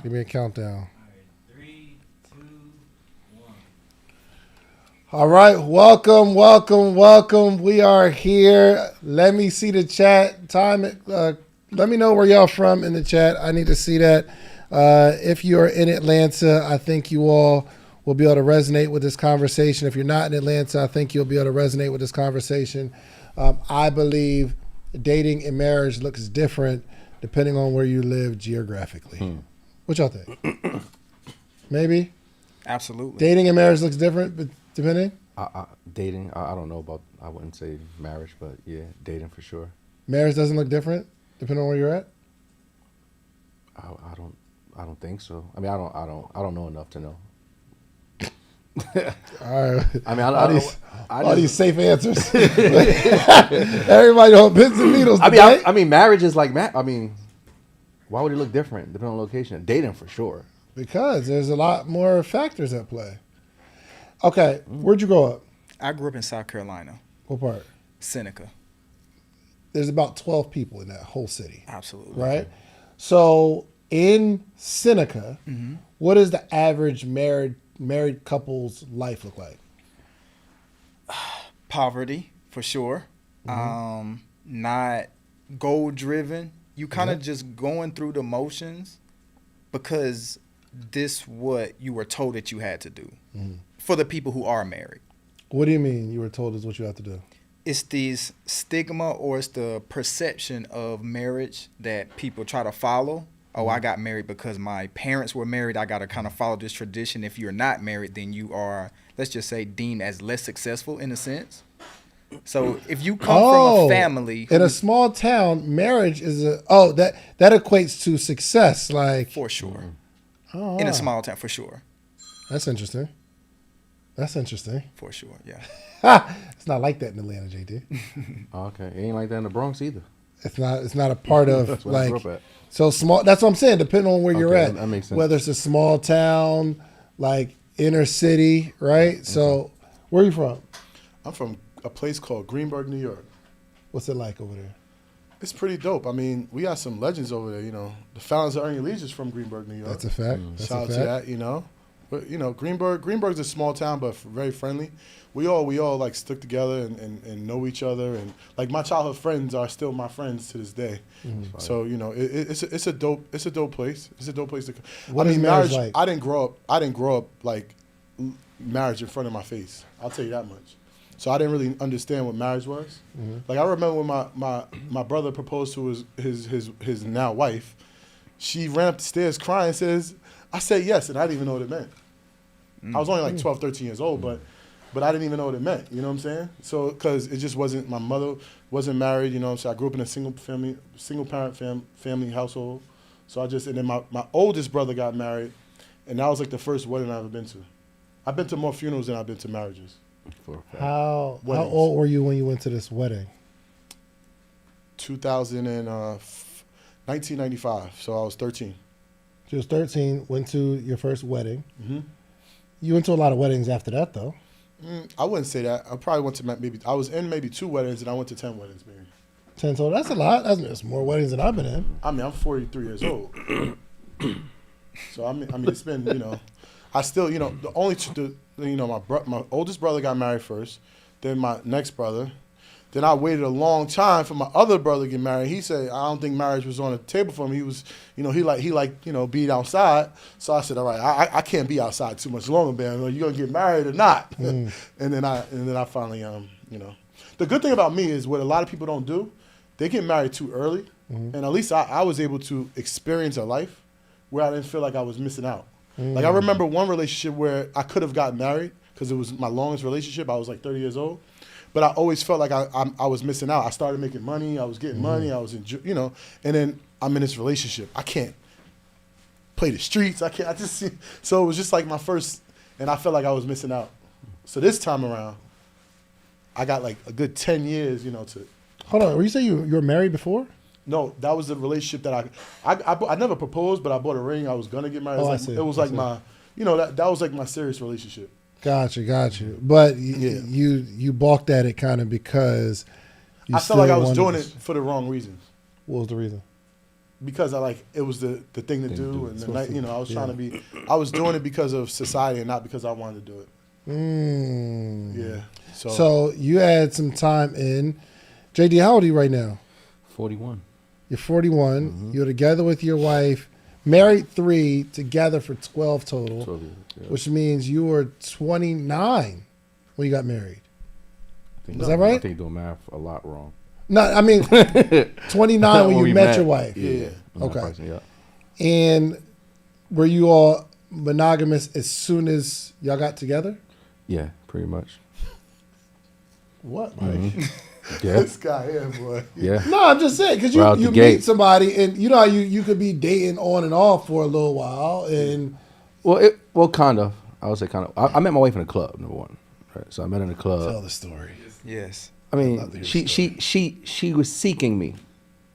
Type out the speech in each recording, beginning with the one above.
Give me a countdown. All right, welcome. We are here. Let me see the chat. Let me know where y'all from in the chat. I need to see that. If you are in Atlanta, I think you all will be able to resonate with this conversation. If you're not in Atlanta, I think you'll be able to resonate with this conversation. I believe dating and marriage looks different depending on where you live geographically. What y'all think? Maybe? Absolutely. Dating and marriage looks different, but depending? Dating, I don't know about, I wouldn't say marriage, but yeah, dating for sure. Marriage doesn't look different depending on where you're at? I don't think so. I mean, I don't know enough to know. All right. I mean, all these safe answers. Everybody on pins and needles. I mean, marriage is like I mean, why would it look different depending on location? Dating for sure. Because there's a lot more factors at play. Okay, where'd you grow up? I grew up in South Carolina. What part? Seneca. There's about 12 people in that whole city. Absolutely. Right? So in Seneca, what does the average married couple's life look like? Poverty, for sure. Not goal driven. You kind of just going through the motions because this what you were told that you had to do for the people who are married. What do you mean you were told is what you have to do? It's this stigma or it's the perception of marriage that people try to follow. Oh, I got married because my parents were married. I got to kind of follow this tradition. If you're not married, then you are, let's just say, deemed as less successful in a sense. So if you come from a family in a small town, marriage is that equates to success, like for sure. In a small town, for sure. That's interesting. For sure, yeah. It's not like that in Atlanta, JD. Okay, it ain't like that in the Bronx either. It's not a part of That's where I grew up at. So small. That's what I'm saying. Depending on where you're at, that makes sense. Whether it's a small town, like inner city, right? So, where are you from? I'm from a place called Greenburgh, New York. What's it like over there? It's pretty dope. I mean, we got some legends over there. You know, the founders of Earning Leisure is from Greenburgh, New York. That's a fact. Shout out to that. You know, but you know, Greenburgh's a small town, but very friendly. We all like stuck together and know each other, and like my childhood friends are still my friends to this day. So you know, it's a dope place. It's a dope place to. What is marriage like? I didn't grow up like marriage in front of my face. I'll tell you that much. So I didn't really understand what marriage was. Like I remember when my brother proposed to his now wife, she ran up the stairs crying, says, "I said yes," and I didn't even know what it meant. I was only like 12, 13 years old, but I didn't even know what it meant. You know what I'm saying? So because it just wasn't, my mother wasn't married. You know what I'm saying? I grew up in a single parent family household. So and then my oldest brother got married, and that was like the first wedding I've ever been to. I've been to more funerals than I've been to marriages. How old were you when you went to this wedding? 1995. So I was 13. She was 13. Went to your first wedding. You went to a lot of weddings after that, though. I wouldn't say that. I probably went to I was in maybe 2 weddings, and I went to 10 weddings, maybe. 10 total. That's a lot. That's more weddings than I've been in. I mean, I'm 43 years old. So I mean, it's been, you know, I still, you know, my oldest brother got married first, then my next brother. Then I waited a long time for my other brother to get married. He said, I don't think marriage was on the table for him. He was, you know, he liked, you know, being outside. So I said, all right, I can't be outside too much longer, man. Are you gonna get married or not? And then I finally, you know, the good thing about me is what a lot of people don't do. They get married too early, and at least I was able to experience a life where I didn't feel like I was missing out. Like I remember one relationship where I could have gotten married because it was my longest relationship. I was like 30 years old. But I always felt like I was missing out. I started making money. I was getting money. I was, you know, and then I'm in this relationship. I can't play the streets. I just, so it was just like my first, and I felt like I was missing out. So this time around, I got like a good 10 years, you know, to. Hold on. Were you say you were married before? No, that was the relationship that I never proposed, but I bought a ring. I was going to get married. It was like my, you know, that was like my serious relationship. Got you. But you balked at it kind of because I felt like I was doing it for the wrong reasons. What was the reason? because it was the thing to do, and the night, I was trying to be. I was doing it because of society and not because I wanted to do it. Yeah. So you had some time in. JD, how old are you right now? 41. You're 41. You're together with your wife, married 3, together for 12 total, 12 years, yeah. which means you were 29 when you got married. Is that I right? think you're doing math a lot wrong. No, I mean 29 when you we met your wife. Yeah. Okay. Yeah. And were you all monogamous as soon as y'all got together? Yeah, pretty much. What, Mike? Yeah. This guy here, boy. Yeah. No, I'm just saying because Right out you the meet gate. somebody and you know how you could be dating on and off for a little while and Well, kind of. I would say kind of. I met my wife in a club, number one. Right. So I met her in a club. tell the story. Yes. I love mean, to hear she was seeking me.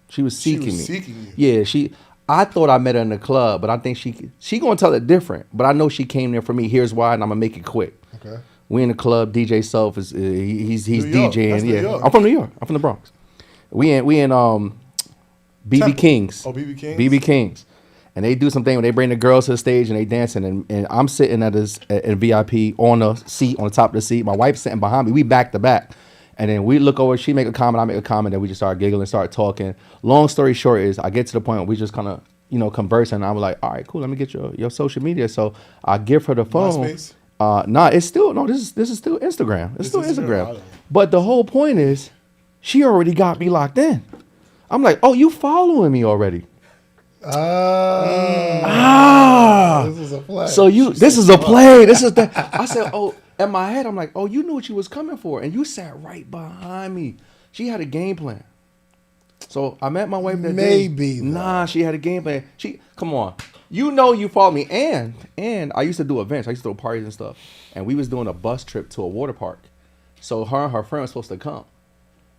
She was seeking me. Seeking you. Yeah, I thought I met her in the club, but I think she gonna tell it different. But I know she came there for me. Here's why, and I'm gonna make it quick. Okay. We in the club. DJ Self is he's New York. DJing. That's New Yeah, York. I'm from New York. I'm from the Bronx. We in BB Temple. Kings. Oh, BB Kings? BB Kings. And they do something when they bring the girls to the stage and they dancing and I'm sitting at VIP on the seat on the top of the seat. My wife's sitting behind me. We back to back. And then we look over, she make a comment, I make a comment, then we just start giggling, start talking. Long story short is I get to the point where we just kind of, conversing. And I'm like, all right, cool, let me get your social media. So I give her the phone. MySpace? This is still Instagram. It's still Instagram. I Instagram. don't- But the whole point is she already got me locked in. I'm like, oh, you following me already. This is a play. So this is a play. This is that. I said, oh, in my head, I'm like, oh, you knew what you was coming for, and you sat right behind me. She had a game plan. So I met my wife that day. Maybe, though. Nah, she had a game plan. Come on. You followed me, and I used to do events. I used to throw parties and stuff, and we was doing a bus trip to a water park. So her and her friend was supposed to come.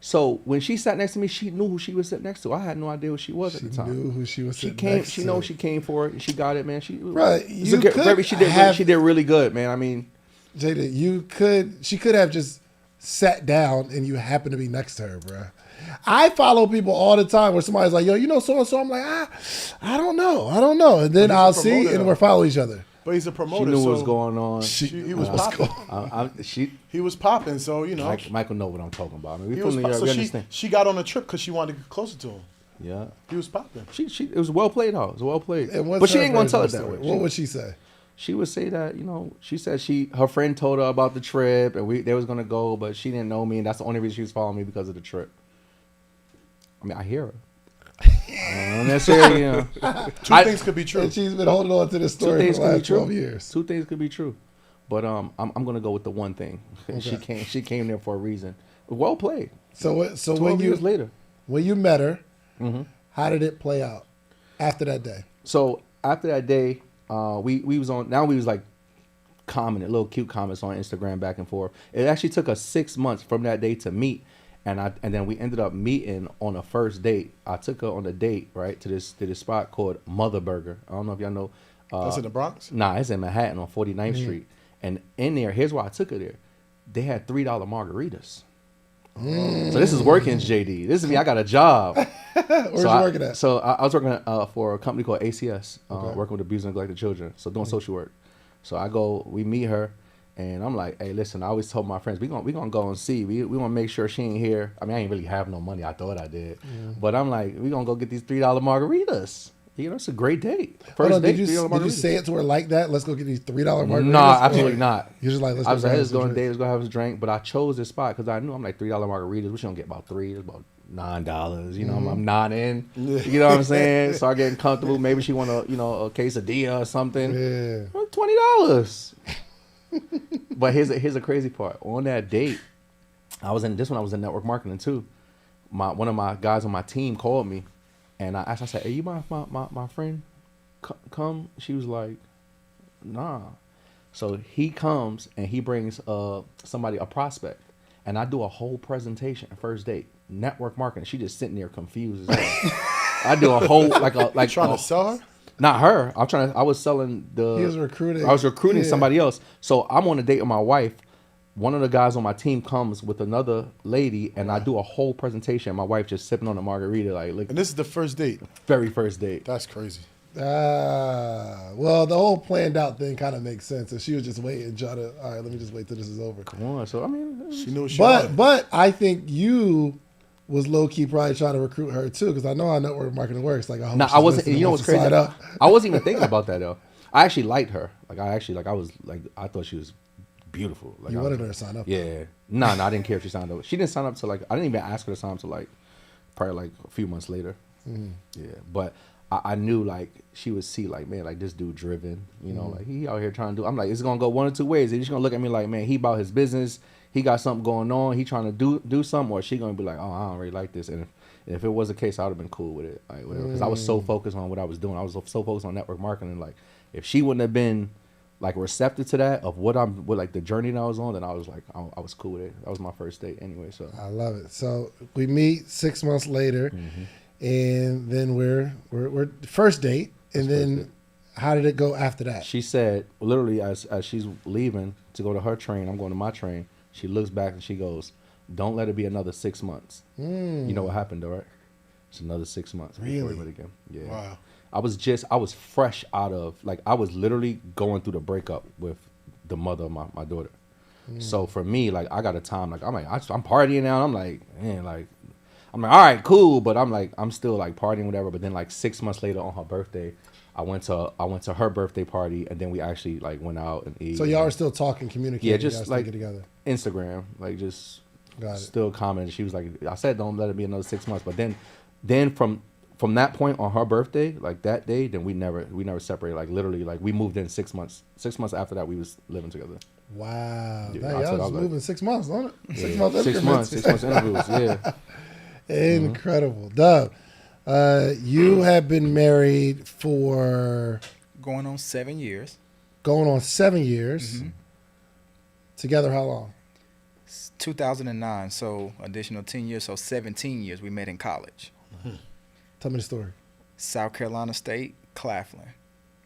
So when she sat next to me, she knew who she was sitting next to. I had no idea who she was at the time. Knew who she was She sitting came. next She to. know she came for it. And she got it, man. Right, It's you could she did really good, man. I mean, Jada, she could have just sat down and you happen to be next to her, bro. I follow people all the time where somebody's like, yo, you know so-and-so? I'm like, I don't know. And then But he's a I'll see promoter, and though. we'll follow each other. But he's a she promoter. knew so what was going on. He was popping. He was popping, so Michael know what I'm talking about. I mean, we He from was New pop- York. so We she understand. she got on the trip because she wanted to get closer to him. Yeah. He was popping. It was well played, though. It was well played. And what's But she her ain't gonna version tell of it the that story? way. What would she say? She would say that, she said her friend told her about the trip and they was gonna go, but she didn't know me, and that's the only reason she was following me because of the trip. I mean, I hear her. I don't necessarily, Two things could be true. And she's been holding on to this Two story things for the could be last true. 12 years. Two things could be true, but I'm gonna go with the one thing. She came there for a reason. Well played. So 12 years later. when you met her, Mm-hmm. how did it play out after that day? So after that day, we was on. Now we was like commenting, little cute comments on Instagram back and forth. It actually took us 6 months from that day to meet, and then we ended up meeting on a first date. I took her on a date right to this spot called Mother Burger. I don't know if y'all know. That's in the Bronx. Nah, it's in Manhattan on 49th Street, and in there, here's why I took her there. They had $3 margaritas. So this is working, JD. This is me. I got a job. Where's you working at? So I was working for a company called ACS, working with abused and neglected children. So doing social work. So we meet her, and I'm like, hey, listen, I always told my friends, we gonna go and see. We want to make sure she ain't here. I mean, I ain't really have no money. I thought I did. But I'm like, we gonna go get these $3 margaritas. It's a great date. Hold on, First date, did you $3 margaritas. say it to her like that? Let's go get these $3 margaritas. No, absolutely not. You're just like, let's I was like, grab let's some go on a date, drinks. let's go have a drink. But I chose this spot because I knew I'm like $3 margaritas. We should get about three. It's about $9. I'm nodding. You know what I'm saying? Start getting comfortable. Maybe she want a quesadilla or something. Yeah. Well, $20. But here's a crazy part. On that date, I was in network marketing too. One of my guys on my team called me, and I said, "Hey, you my friend? Come." She was like, "Nah." So he comes and he brings a prospect, and I do a whole presentation first date, network marketing. She just sitting there confused as hell. I do a whole like Trying to sell her? not her. I was selling the. He was recruiting. I was recruiting Yeah. somebody else. So I'm on a date with my wife. one of the guys on my team comes with another lady, and I do a whole presentation. My wife just sipping on a margarita, like, look. And this is the first date. Very first date. That's crazy. Well, the whole planned out thing kind of makes sense. If she was just waiting, try to, all right, let me just wait till this is over. Come on. So, I mean. She knew what she wanted. But I think you was low key probably trying to recruit her too, because I know how network marketing works. Like, I hope Nah, she's I wasn't. listening, You know what's wants to crazy? sign up. I wasn't even thinking about that though. I actually liked her. Like I thought she was beautiful. Like You I wanted was- her to sign up. Yeah. No, I didn't care if she signed up. She didn't sign up till like I didn't even ask her to sign up till like probably like a few months later. Yeah, but I knew like she would see like, man, like this dude driven. You know, like he out here trying to do. I'm like, it's gonna go one or two ways. He's just gonna look at me like, man, he about his business. He got something going on. He trying to do something, or she gonna be like, oh, I don't really like this. And if it was the case, I would have been cool with it, like whatever. Because I was so focused on what I was doing. I was so focused on network marketing. Like, if she wouldn't have been like receptive to that of what like the journey that I was on, then I was like, I was cool with it. That was my first date anyway. So I love it. So we meet 6 months later, and then we're first date, and then how did it go after that? she said, literally, as she's leaving to go to her train, I'm going to my train. She looks back and she goes, "Don't let it be another 6 months." You know what happened, though, right? It's another 6 months before Really? we met again. Yeah. Wow. I was fresh out of, like, I was literally going through the breakup with the mother of my daughter. So for me, like, I got a time, like, I'm partying now. I'm like, man, like, I'm like, all right, cool. But I'm like, I'm still like partying, whatever. But then like 6 months later on her birthday, I went to her birthday party, and then we actually like went out and ate. So y'all are still talking, communicating. Yeah, you just guys like still get together. Instagram, like just Got it. still commenting. She was like, I said, don't let it be another 6 months. But then from that point on her birthday, like that day, then we never separated. Like literally, like we moved in 6 months. 6 months after that, we was living together. Wow. Yeah, Dang, I y'all said, was I was like- moving 6 months, don't it? 6 Yeah. months 6 months. 6 months interviews. Yeah. Incredible. Doug, you have been married for Going on 7 years. going on 7 years. Together how long? 2009, so additional 10 years, so 17 years. We met in college. Tell me the story. South Carolina State, Claflin.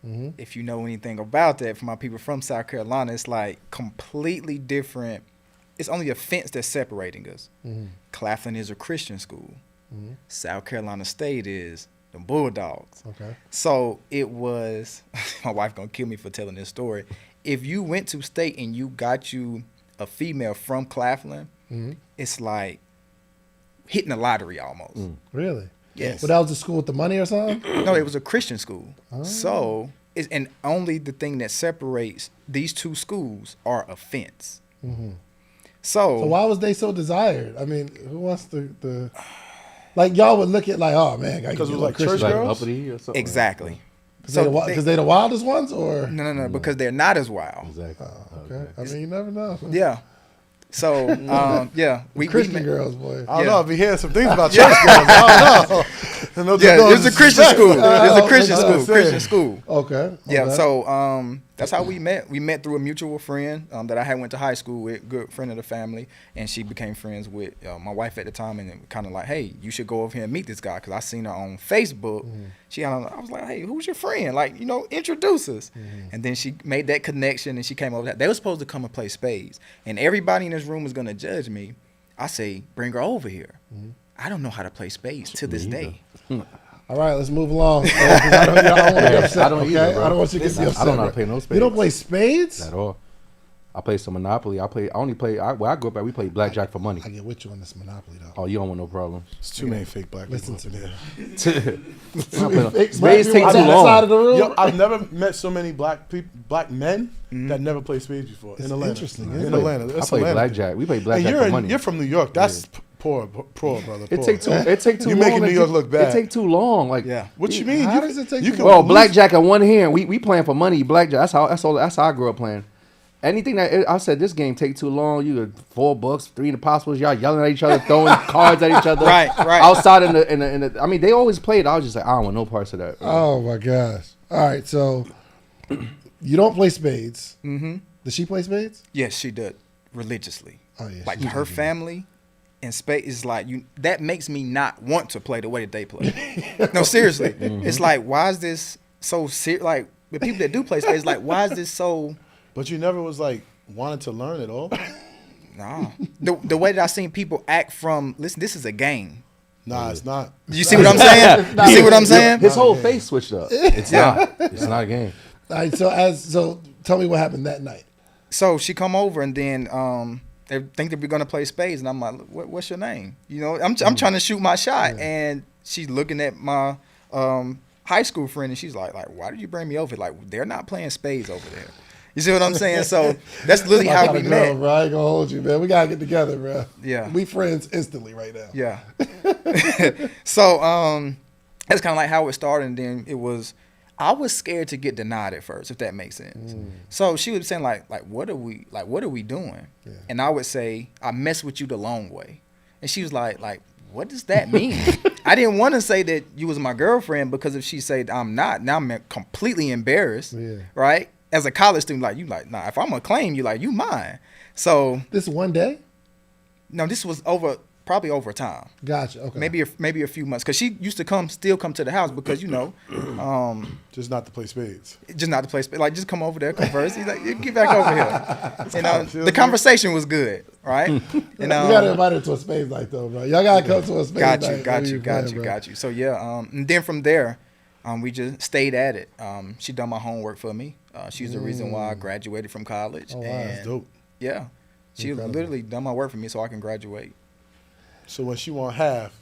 Mm-hmm. If you know anything about that, for my people from South Carolina, it's like completely different. It's only a fence that's separating us. Mm-hmm. Claflin is a Christian school. Mm-hmm. South Carolina State is the Bulldogs. Okay. So it was, my wife gonna kill me for telling this story. If you went to state and you got you a female from Claflin, Mm-hmm. it's like hitting the lottery almost. Really? Yes. But that was the school with the money or something? No, it was a Christian school. Oh. So, and only the thing that separates these two schools are a fence. Mm-hmm. So So why was they so desired? I mean, who wants the like y'all would look at like, oh man, Because it was like church Like girls? uppity or something. exactly. Because they the wildest ones, or No, because they're not as wild. Exactly. okay. I mean, you never know. Yeah. So, yeah, we Christian met- girls, boy. I don't Yeah. know. I've been hearing some things about church girls. I don't know. And those Yeah, girls it was a Christian disrespect. school. It was a Christian that's what I'm school. saying. Christian school. Okay. Yeah, okay. so that's how we met. We met through a mutual friend that I had went to high school with, good friend of the family, and she became friends with my wife at the time, and kind of like, hey, you should go over here and meet this guy, because I seen her on Facebook. She had, I was like, hey, who's your friend? Like, introduce us. And then she made that connection, and she came over. They were supposed to come and play spades, and everybody in this room is gonna judge me. I say, bring her over here. I don't know how to play spades to this day. All right, let's move along. 'Cause I don't want to get upset. I don't okay? either, bro. I don't want you to get I upset. don't know how to bro. play no You don't spades. play spades? At all. I play some Monopoly. Where I grew up at, we played blackjack for money. I get with you on this Monopoly though. Oh, you don't want no problems. It's too many fake black people Listen up to in me. there. Spades take on too that long. side of the room. Yo, I've never met so many black men that never played spades before It's in Atlanta. interesting, In isn't I Atlanta. play That's Atlanta. blackjack. We play And blackjack for money. you're from New York. That's poor, brother. It poor. take too. It take too You long. making New York look bad. It take too long. Like Yeah. What you mean? How does it take you too can long? Well, lose- blackjack at one hand. We playing for money. Blackjack. That's how I grew up playing. Anything that I said, this game take too long. You got $4, 3 impossibles. Y'all yelling at each other, throwing cards at each other. Right. Outside in the. I mean, they always played. I was just like, I don't want no parts of that. Oh my gosh. All right, so you don't play spades. Mm-hmm. Does she play spades? Yes, she did religiously. Oh yeah. Like she her does. family and spades is like that makes me not want to play the way that they play. No, seriously. It's like, why is this so serious? Like the people that do play spades, like, why is this so? But you never was like wanted to learn at all. Nah. The way that I seen people act from, listen, this is a game. Nah, it's not. You see what I'm saying? You see what I'm saying? His whole face switched up. It's not. It's not a game. All right, so tell me what happened that night. So she come over and then they think that we're gonna play spades, and I'm like, what's your name? You know, I'm trying to shoot my shot, and she's looking at my high school friend, and she's like, why did you bring me over? Like, they're not playing spades over there. You see what I'm saying? So that's literally how we met. Bro, I ain't gonna hold you, man. We gotta get together, bro. Yeah, we friends instantly right now. Yeah. So that's kind of like how it started, and then it was. I was scared to get denied at first, if that makes sense. So she was saying like what are we doing? Yeah. And I would say, I mess with you the long way. And she was like, what does that mean? I didn't want to say that you was my girlfriend, because if she said I'm not, now I'm completely embarrassed. Yeah. Right? As a college student, nah, if I'm gonna claim you, you mine. So this one day? No, this was probably over time. Gotcha. Okay. Maybe a few months, because she used to still come to the house, because just not to play spades. Just not to play spades. Just come over there, converse. He's like, get back over here. The conversation was good, right? You gotta invite her to a spades night though, bro. Y'all gotta come to a spades night. Got you. So yeah, and then from there, we just stayed at it. She done my homework for me. She's the reason why I graduated from college. Oh wow, that's dope. Yeah, she literally done my work for me so I can graduate. So when she want half.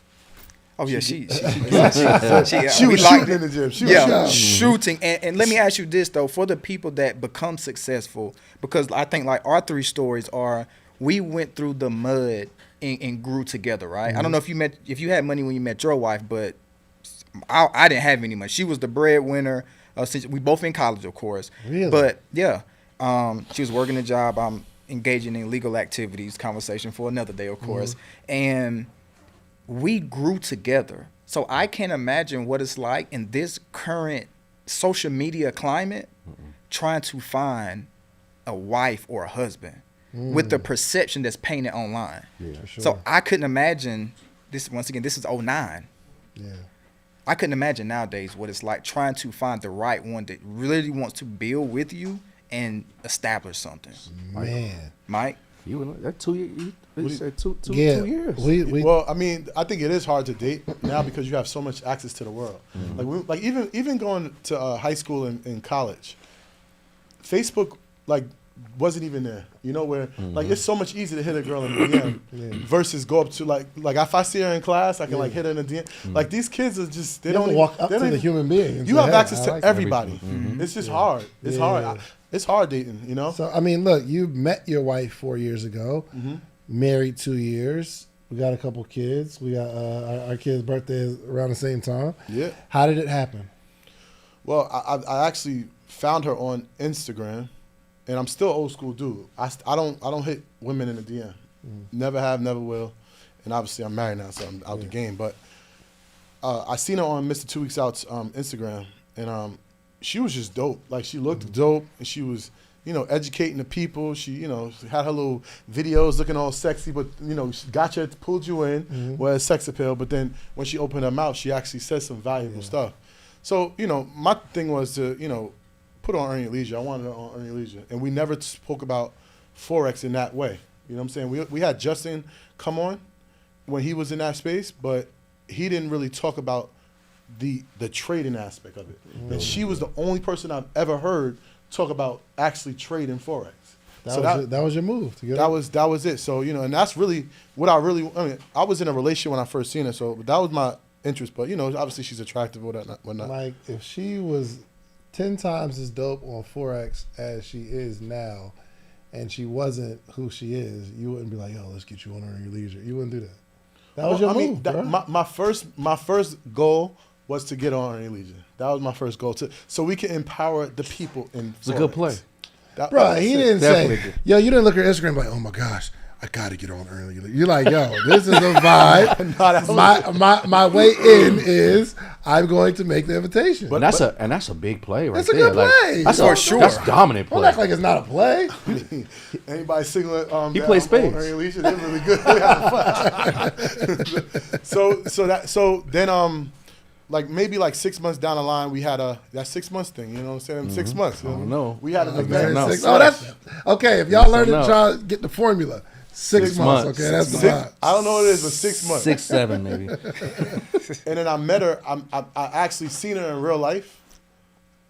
Oh yeah, she was shooting in the gym. She was shooting. And let me ask you this though, for the people that become successful, because I think our 3 stories are, we went through the mud and grew together, right? I don't know if you had money when you met your wife, but I didn't have any money. She was the breadwinner. Since we both in college, of course. Really? But yeah, she was working a job. I'm engaging in legal activities. Conversation for another day, of course. And we grew together. So I can't imagine what it's like in this current social media climate, trying to find a wife or a husband with the perception that's painted online. Yeah, sure. So I couldn't imagine this. Once again, this is 2009. Yeah. I couldn't imagine nowadays what it's like trying to find the right one that really wants to build with you and establish something. Man. Mike? You were that 2 years? You said two years. Well, I mean, I think it is hard to date now because you have so much access to the world. Like even going to high school and college, Facebook wasn't even there. You know, where it's so much easier to hit a girl in the DM versus go up to like if I see her in class, I can hit her in the DM. Like these kids are just they don't walk up to the human being. You have access to everybody. It's just hard. It's hard. It's hard dating, you know? So, I mean, look, you met your wife 4 years ago, married 2 years. We got a couple kids. We got our kid's birthday is around the same time. Yeah. How did it happen? Well, I actually found her on Instagram, and I'm still old school dude. I don't hit women in the DM. Never have, never will. And obviously I'm married now, so I'm out the game. But I seen her on Mr. 2 Weeks Out's Instagram, and she was just dope. Like, she looked dope, and she was, educating the people. She, had her little videos looking all sexy, but, she got you, pulled you in, was sex appeal. But then when she opened her mouth, she actually said some valuable stuff. So, my thing was to, put her on Earn Your Leisure. I wanted her on Earn Your Leisure. And we never spoke about Forex in that way. You know what I'm saying? We had Justin come on when he was in that space, but he didn't really talk about the trading aspect of it. And she was the only person I've ever heard talk about actually trading Forex. That was your move. That was it. So, and that's really what I was in a relationship when I first seen her, so that was my interest. But, obviously she's attractive or whatnot. Like, if she was 10 times as dope on Forex as she is now, and she wasn't who she is, you wouldn't be like, yo, let's get you on Earn Your Leisure. You wouldn't do that. That was your move, bro. My first goal was to get on Earn Your Leisure. That was my first goal, so we can empower the people in Forex. It's a good play. Bro, he didn't say, yo, you didn't look at her Instagram like, oh my gosh, I got to get on Earn Your Leisure. You're like, yo, this is a vibe. My way in is I'm going to make the invitation. But that's a big play right there. That's a good play. That's for sure. That's dominant play. Don't act like it's not a play. Anybody singling he plays spades. Earn Your Leisure, they're really good. They having fun. so then like maybe like 6 months down the line, we had that 6 months thing. You know what I'm saying? 6 months. I don't know. We had an event. Oh, that's okay. If y'all learn to try to get the formula, 6 months. Okay, that's the vibe. I don't know what it is, but 6 months. 6, 7 maybe. And then I met her. I actually seen her in real life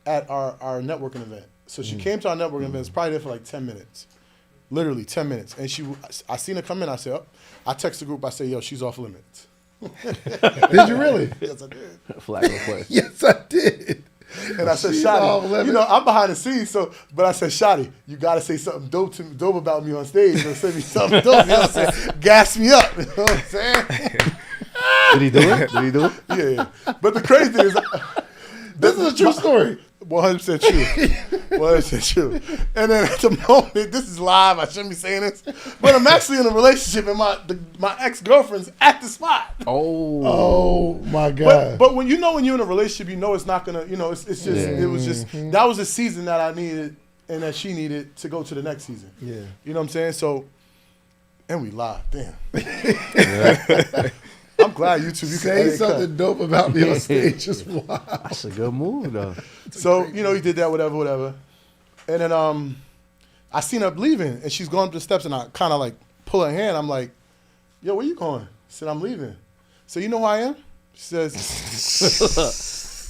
at our networking event. So she came to our networking event. Was probably there for like 10 minutes, literally 10 minutes. And I seen her come in. I said, I text the group. I say, yo, she's off limits. Did you really? Yes, I did. Flag request. Yes, I did. And I said, She's off Shotty, limits. you know, I'm behind the scenes, but I said, Shotty, you got to say something dope about me on stage. Or send me something dope, you know what I'm saying? Gas me up, you know what I'm saying? Did he do it? Did he do it? Yeah. But the crazy thing is, This is a true story. 100% true. 100% true. And then at the moment, this is live, I shouldn't be saying this, but I'm actually in a relationship and my ex-girlfriend's at the spot. Oh my God. But when you're in a relationship, you know it's not gonna, you know, it's just, it was just, that was the season that I needed and that she needed to go to the next season. Yeah. You know what I'm saying? So, and we live, damn. I'm glad you can Say edit something cut. dope about me on stage is wild. That's a good move, though. So, you know, he did that, whatever. And then I seen her leaving, and she's going up the steps, and I kind of like pull her hand. I'm like, yo, where you going? She said, I'm leaving. So, you know who I am? She says,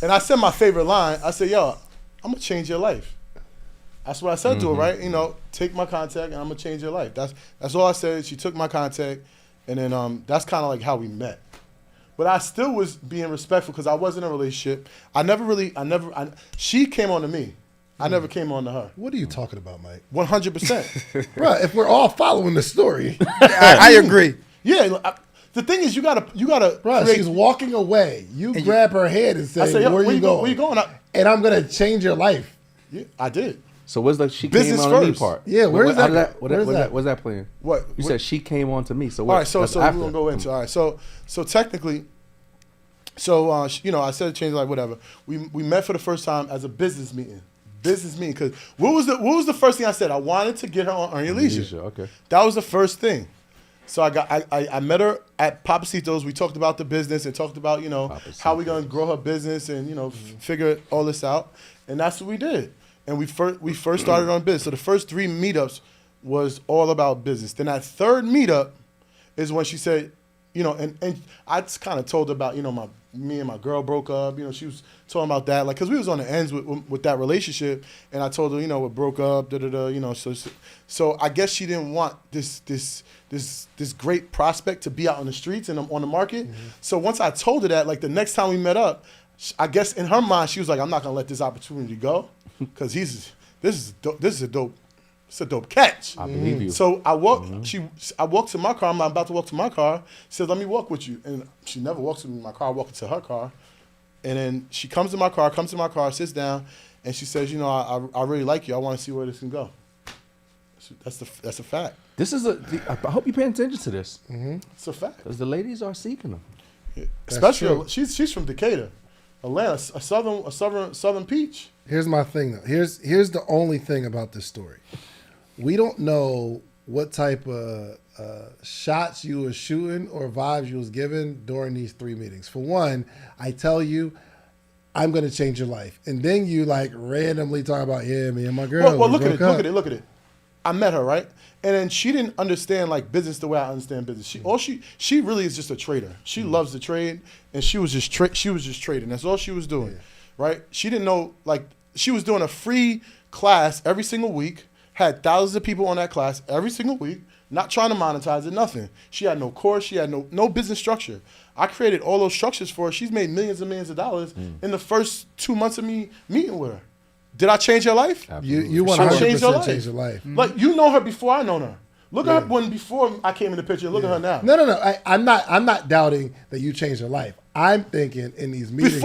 and I said my favorite line. I said, yo, I'm going to change your life. That's what I said to her, right? You know, take my contact, and I'm going to change your life. That's all I said. She took my contact, and then that's kind of like how we met. But I still was being respectful because I was in a relationship. She came on to me. I never came on to her. What are you talking about, Mike? 100%. Bro, if we're all following the story. I agree. Yeah. The thing is, you gotta. Bro, create, she's walking away. You grab her head and say, I say, yo, where you going? Where you going? And I'm going to change your life. Yeah, I did. So where's the she Business came on to me first. part? Yeah, where's that? Where's that playing? What? You said she came on to me. So what? All right, so that's we're after. gonna go into all right. So technically, you know, I said change like whatever. We met for the first time as a business meeting. Because what was the first thing I said? I wanted to get her on Earn Your Leisure. Okay. That was the first thing. So I met her at Papacitos. We talked about the business and talked about, you know, how we gonna grow her business and, you know, figure all this out. And that's what we did. And we first started on business. So the first 3 meetups was all about business. Then that third meetup is when she said, you know, and I just kind of told her about, you know, me and my girl broke up. You know, she was talking about that, like, because we was on the ends with that relationship. And I told her, you know, we broke up, you know. So I guess she didn't want this great prospect to be out on the streets and on the market. Mm-hmm. So once I told her that, like, the next time we met up, I guess in her mind she was like, I'm not gonna let this opportunity go, because this is a dope catch. I believe you. So I walked. I walked to my car. I'm about to walk to my car. She said, "Let me walk with you." And she never walks with me in my car. I walk to her car, and then she comes to my car, sits down, and she says, "You know, I really like you. I want to see where this can go." That's a fact. This is I hope you're paying attention to this. Mm-hmm. It's a fact. Because the ladies are seeking them. Yeah. Especially she's from Decatur, Atlanta, a southern peach. Here's my thing, though. Here's the only thing about this story. We don't know what type of shots you were shooting or vibes you was giving during these 3 meetings. For one, I tell you, I'm going to change your life. And then you like randomly talk about, yeah, me and my girl. Well, look at it. I met her, right? And then she didn't understand like business the way I understand business. She really is just a trader. She loves to trade, and she was just trading. That's all she was doing, right? She didn't know, like, she was doing a free class every single week. Had thousands of people on that class every single week, not trying to monetize it, nothing. She had no course. She had no business structure. I created all those structures for her. She's made millions and millions of dollars in the first 2 months of me meeting with her. Did I change her life? You 100% changed your life. Like, you know her before I know her. Look at her before I came in the picture. Look at her now. No. I'm not doubting that you changed your life. I'm thinking in these meetings.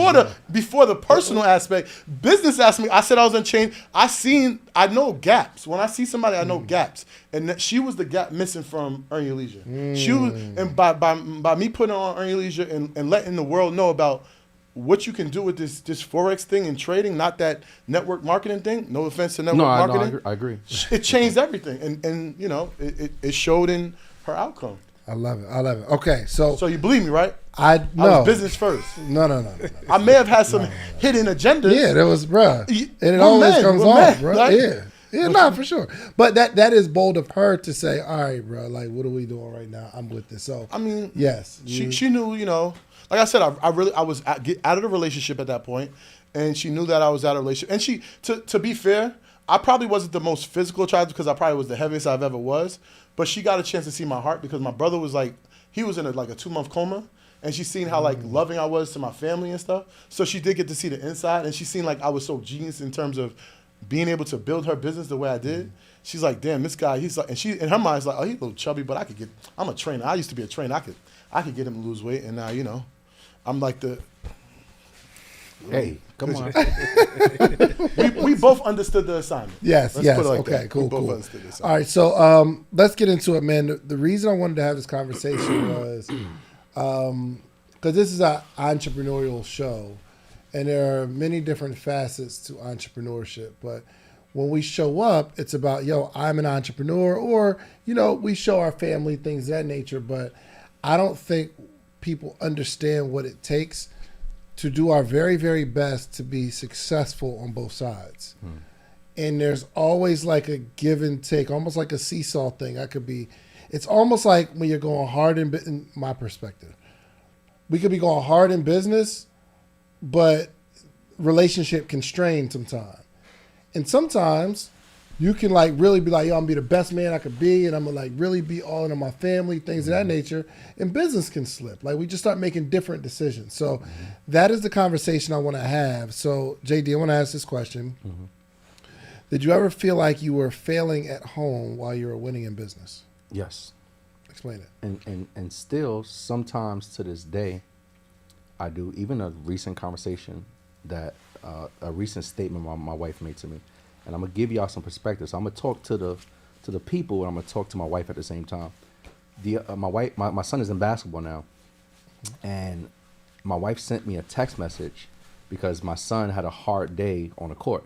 Before the personal aspect, business aspect, I said I was gonna change. I know gaps. When I see somebody, I know gaps. And she was the gap missing from Earn Your Leisure. She was, and by me putting her on Earn Your Leisure and letting the world know about what you can do with this Forex thing and trading, not that network marketing thing. No offense to network marketing. I agree. It changed everything. And you know, it showed in her outcome. I love it. Okay, so you believe me, right? I was business first. No. I may have had some hidden agendas. Yeah, there was, bruh. And it We're always men, comes we're off, men, bruh. right? Yeah. Yeah, no, for sure. But that is bold of her to say, all right, bro, like, what are we doing right now? I'm with this. So, I mean, yes. she knew, you know, like I said, I was out of the relationship at that point, and she knew that I was out of a relationship. And she, to be fair, I probably wasn't the most physical child because I probably was the heaviest I've ever was. But she got a chance to see my heart because my brother was like, he was in a 2-month coma. And she seen how like loving I was to my family and stuff. So she did get to see the inside, and she seen like I was so genius in terms of being able to build her business the way I did. She's like, damn, this guy, he's like, and she in her mind's like, oh, he's a little chubby, but I'm a trainer. I used to be a trainer. I could get him to lose weight, and now, you know, I'm like the. Hey, come on. we both understood the assignment. Yes, Let's yes. put it like Okay, that. cool, We both cool. understood the assignment. All right, so let's get into it, man. The reason I wanted to have this conversation was because this is an entrepreneurial show, and there are many different facets to entrepreneurship. But when we show up, it's about, yo, I'm an entrepreneur, or, you know, we show our family, things of that nature. But I don't think people understand what it takes to do our very, very best to be successful on both sides. And there's always like a give and take, almost like a seesaw thing. It's almost like when you're going hard in my perspective. We could be going hard in business, but relationship can strain sometimes. And sometimes you can like really be like, yo, I'm gonna be the best man I could be, and I'm gonna like really be all in on my family, things of that nature. And business can slip. Like we just start making different decisions. So that is the conversation I want to have. So JD, I want to ask this question. Did you ever feel like you were failing at home while you were winning in business? Yes. Explain it. And still, sometimes to this day, I do. Even a recent conversation that, a recent statement my wife made to me, and I'm gonna give y'all some perspective. So I'm gonna talk to the people, and I'm gonna talk to my wife at the same time. My son is in basketball now, and my wife sent me a text message because my son had a hard day on the court,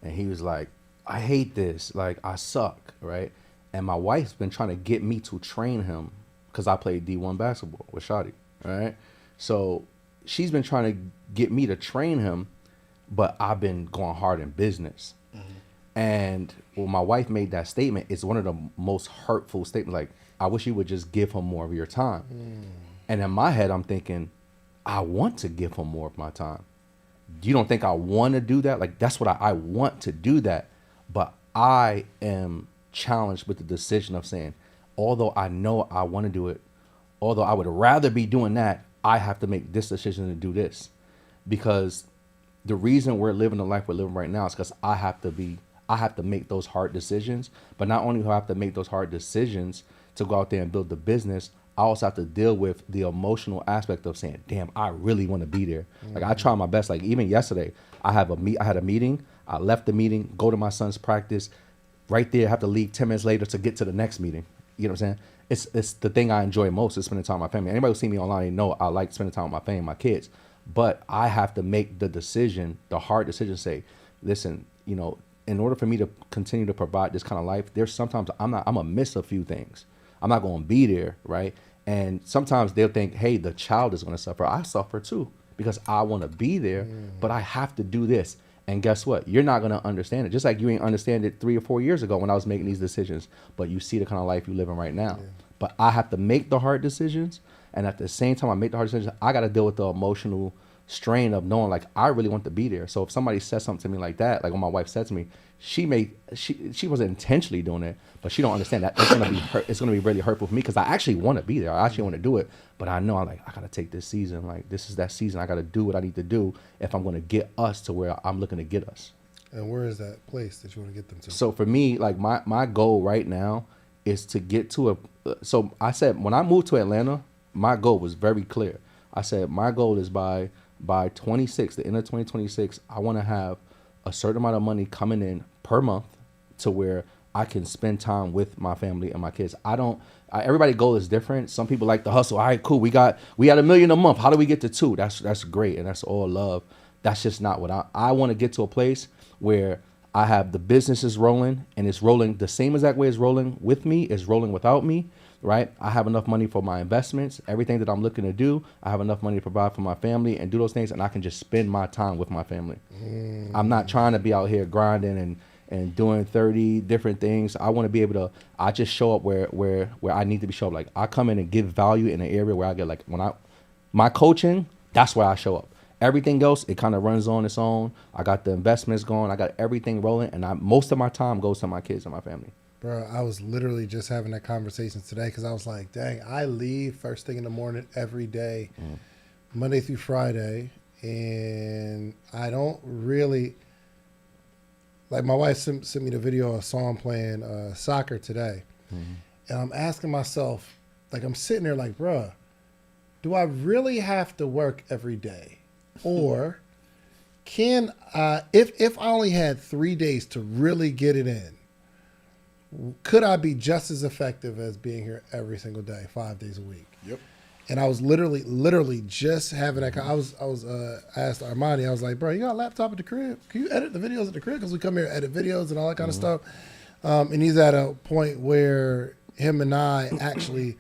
and he was like, "I hate this. Like I suck," right? And my wife's been trying to get me to train him because I played D1 basketball with Shadi, right? So she's been trying to get me to train him, but I've been going hard in business. And when my wife made that statement, it's one of the most hurtful statements. Like, I wish you would just give him more of your time. And in my head, I'm thinking, I want to give him more of my time. You don't think I want to do that? Like, that's what I want to do that. But I am challenged with the decision of saying, although I know I want to do it, although I would rather be doing that, I have to make this decision to do this. Because the reason we're living the life we're living right now is because I have to make those hard decisions. But not only do I have to make those hard decisions to go out there and build the business, I also have to deal with the emotional aspect of saying, damn, I really want to be there. Like I try my best. Like even yesterday, I had a meeting. I left the meeting, go to my son's practice. Right there, I have to leave 10 minutes later to get to the next meeting. You know what I'm saying? It's the thing I enjoy most is spending time with my family. Anybody who see me online, they know I like spending time with my family, my kids. But I have to make the decision, the hard decision, say, listen, you know, in order for me to continue to provide this kind of life, there's sometimes I'm gonna miss a few things. I'm not gonna be there, right? And sometimes they'll think, hey, the child is gonna suffer. I suffer too because I wanna be there, but I have to do this. And guess what? You're not gonna understand it. Just like you ain't understand it 3 or 4 years ago when I was making these decisions, but you see the kind of life you're living right now. But I have to make the hard decisions. And at the same time I make the hard decisions, I got to deal with the emotional strain of knowing like I really want to be there. So if somebody says something to me like that, like when my wife said to me, she wasn't intentionally doing it, but she don't understand that it's gonna be it's gonna be really hurtful for me because I actually want to be there. I actually want to do it, but I know I gotta take this season. Like this is that season. I gotta do what I need to do if I'm gonna get us to where I'm looking to get us. And where is that place that you want to get them to? So for me, like my goal right now is to get to a. So I said when I moved to Atlanta, my goal was very clear. I said my goal is by 26, the end of 2026, I want to have a certain amount of money coming in per month to where I can spend time with my family and my kids. Everybody's goal is different. Some people like to hustle. All right, cool. We had $1 million a month. How do we get to 2? That's great. And that's all love. That's just not what I want to get to a place where I have the businesses rolling and it's rolling the same exact way it's rolling with me, is rolling without me. Right? I have enough money for my investments, everything that I'm looking to do. I have enough money to provide for my family and do those things, and I can just spend my time with my family. I'm not trying to be out here grinding and doing 30 different things. I want to be able to. I just show up where I need to be show up. Like I come in and give value in an area where I get like my coaching. That's where I show up. Everything else, it kind of runs on its own. I got the investments going. I got everything rolling, and most of my time goes to my kids and my family. Bro, I was literally just having that conversation today because I was like, dang, I leave first thing in the morning every day, Monday through Friday, and I don't really, like my wife sent me the video of a song playing soccer today, and I'm asking myself, like I'm sitting there like, bro, do I really have to work every day? Or can if I only had 3 days to really get it in, could I be just as effective as being here every single day, 5 days a week? Yep. And I was literally just having that. I was asked Armani. I was like, bro, you got a laptop at the crib? Can you edit the videos at the crib? Because we come here to edit videos and all that kind of stuff. And he's at a point where him and I actually.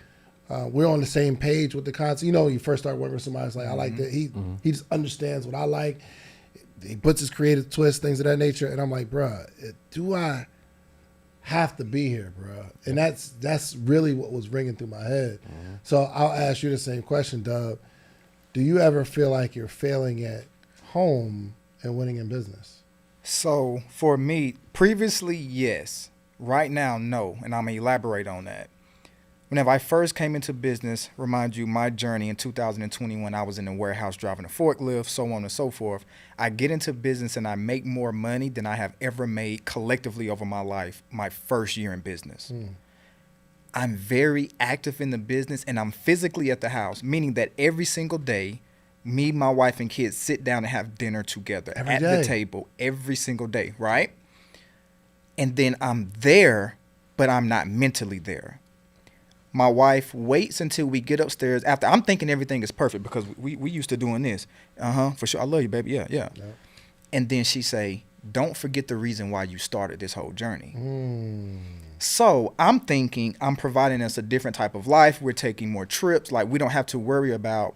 We're on the same page with the concept. You know, you first start working with somebody, it's like, I like that. He just understands what I like. He puts his creative twist, things of that nature. And I'm like, bruh, do I have to be here, bruh? And that's really what was ringing through my head. So I'll ask you the same question, Dub. Do you ever feel like you're failing at home and winning in business? So for me, previously, yes. Right now, no. And I'm going to elaborate on that. Whenever I first came into business, remind you, my journey in 2021, I was in the warehouse driving a forklift, so on and so forth. I get into business and I make more money than I have ever made collectively over my life, my first year in business. I'm very active in the business and I'm physically at the house, meaning that every single day, me, my wife, and kids sit down and have dinner together at the table every single day, right? And then I'm there, but I'm not mentally there. My wife waits until we get upstairs after I'm thinking everything is perfect because we used to doing this. For sure. I love you, baby. Yeah. And then she say, don't forget the reason why you started this whole journey. So I'm thinking I'm providing us a different type of life. We're taking more trips. Like we don't have to worry about,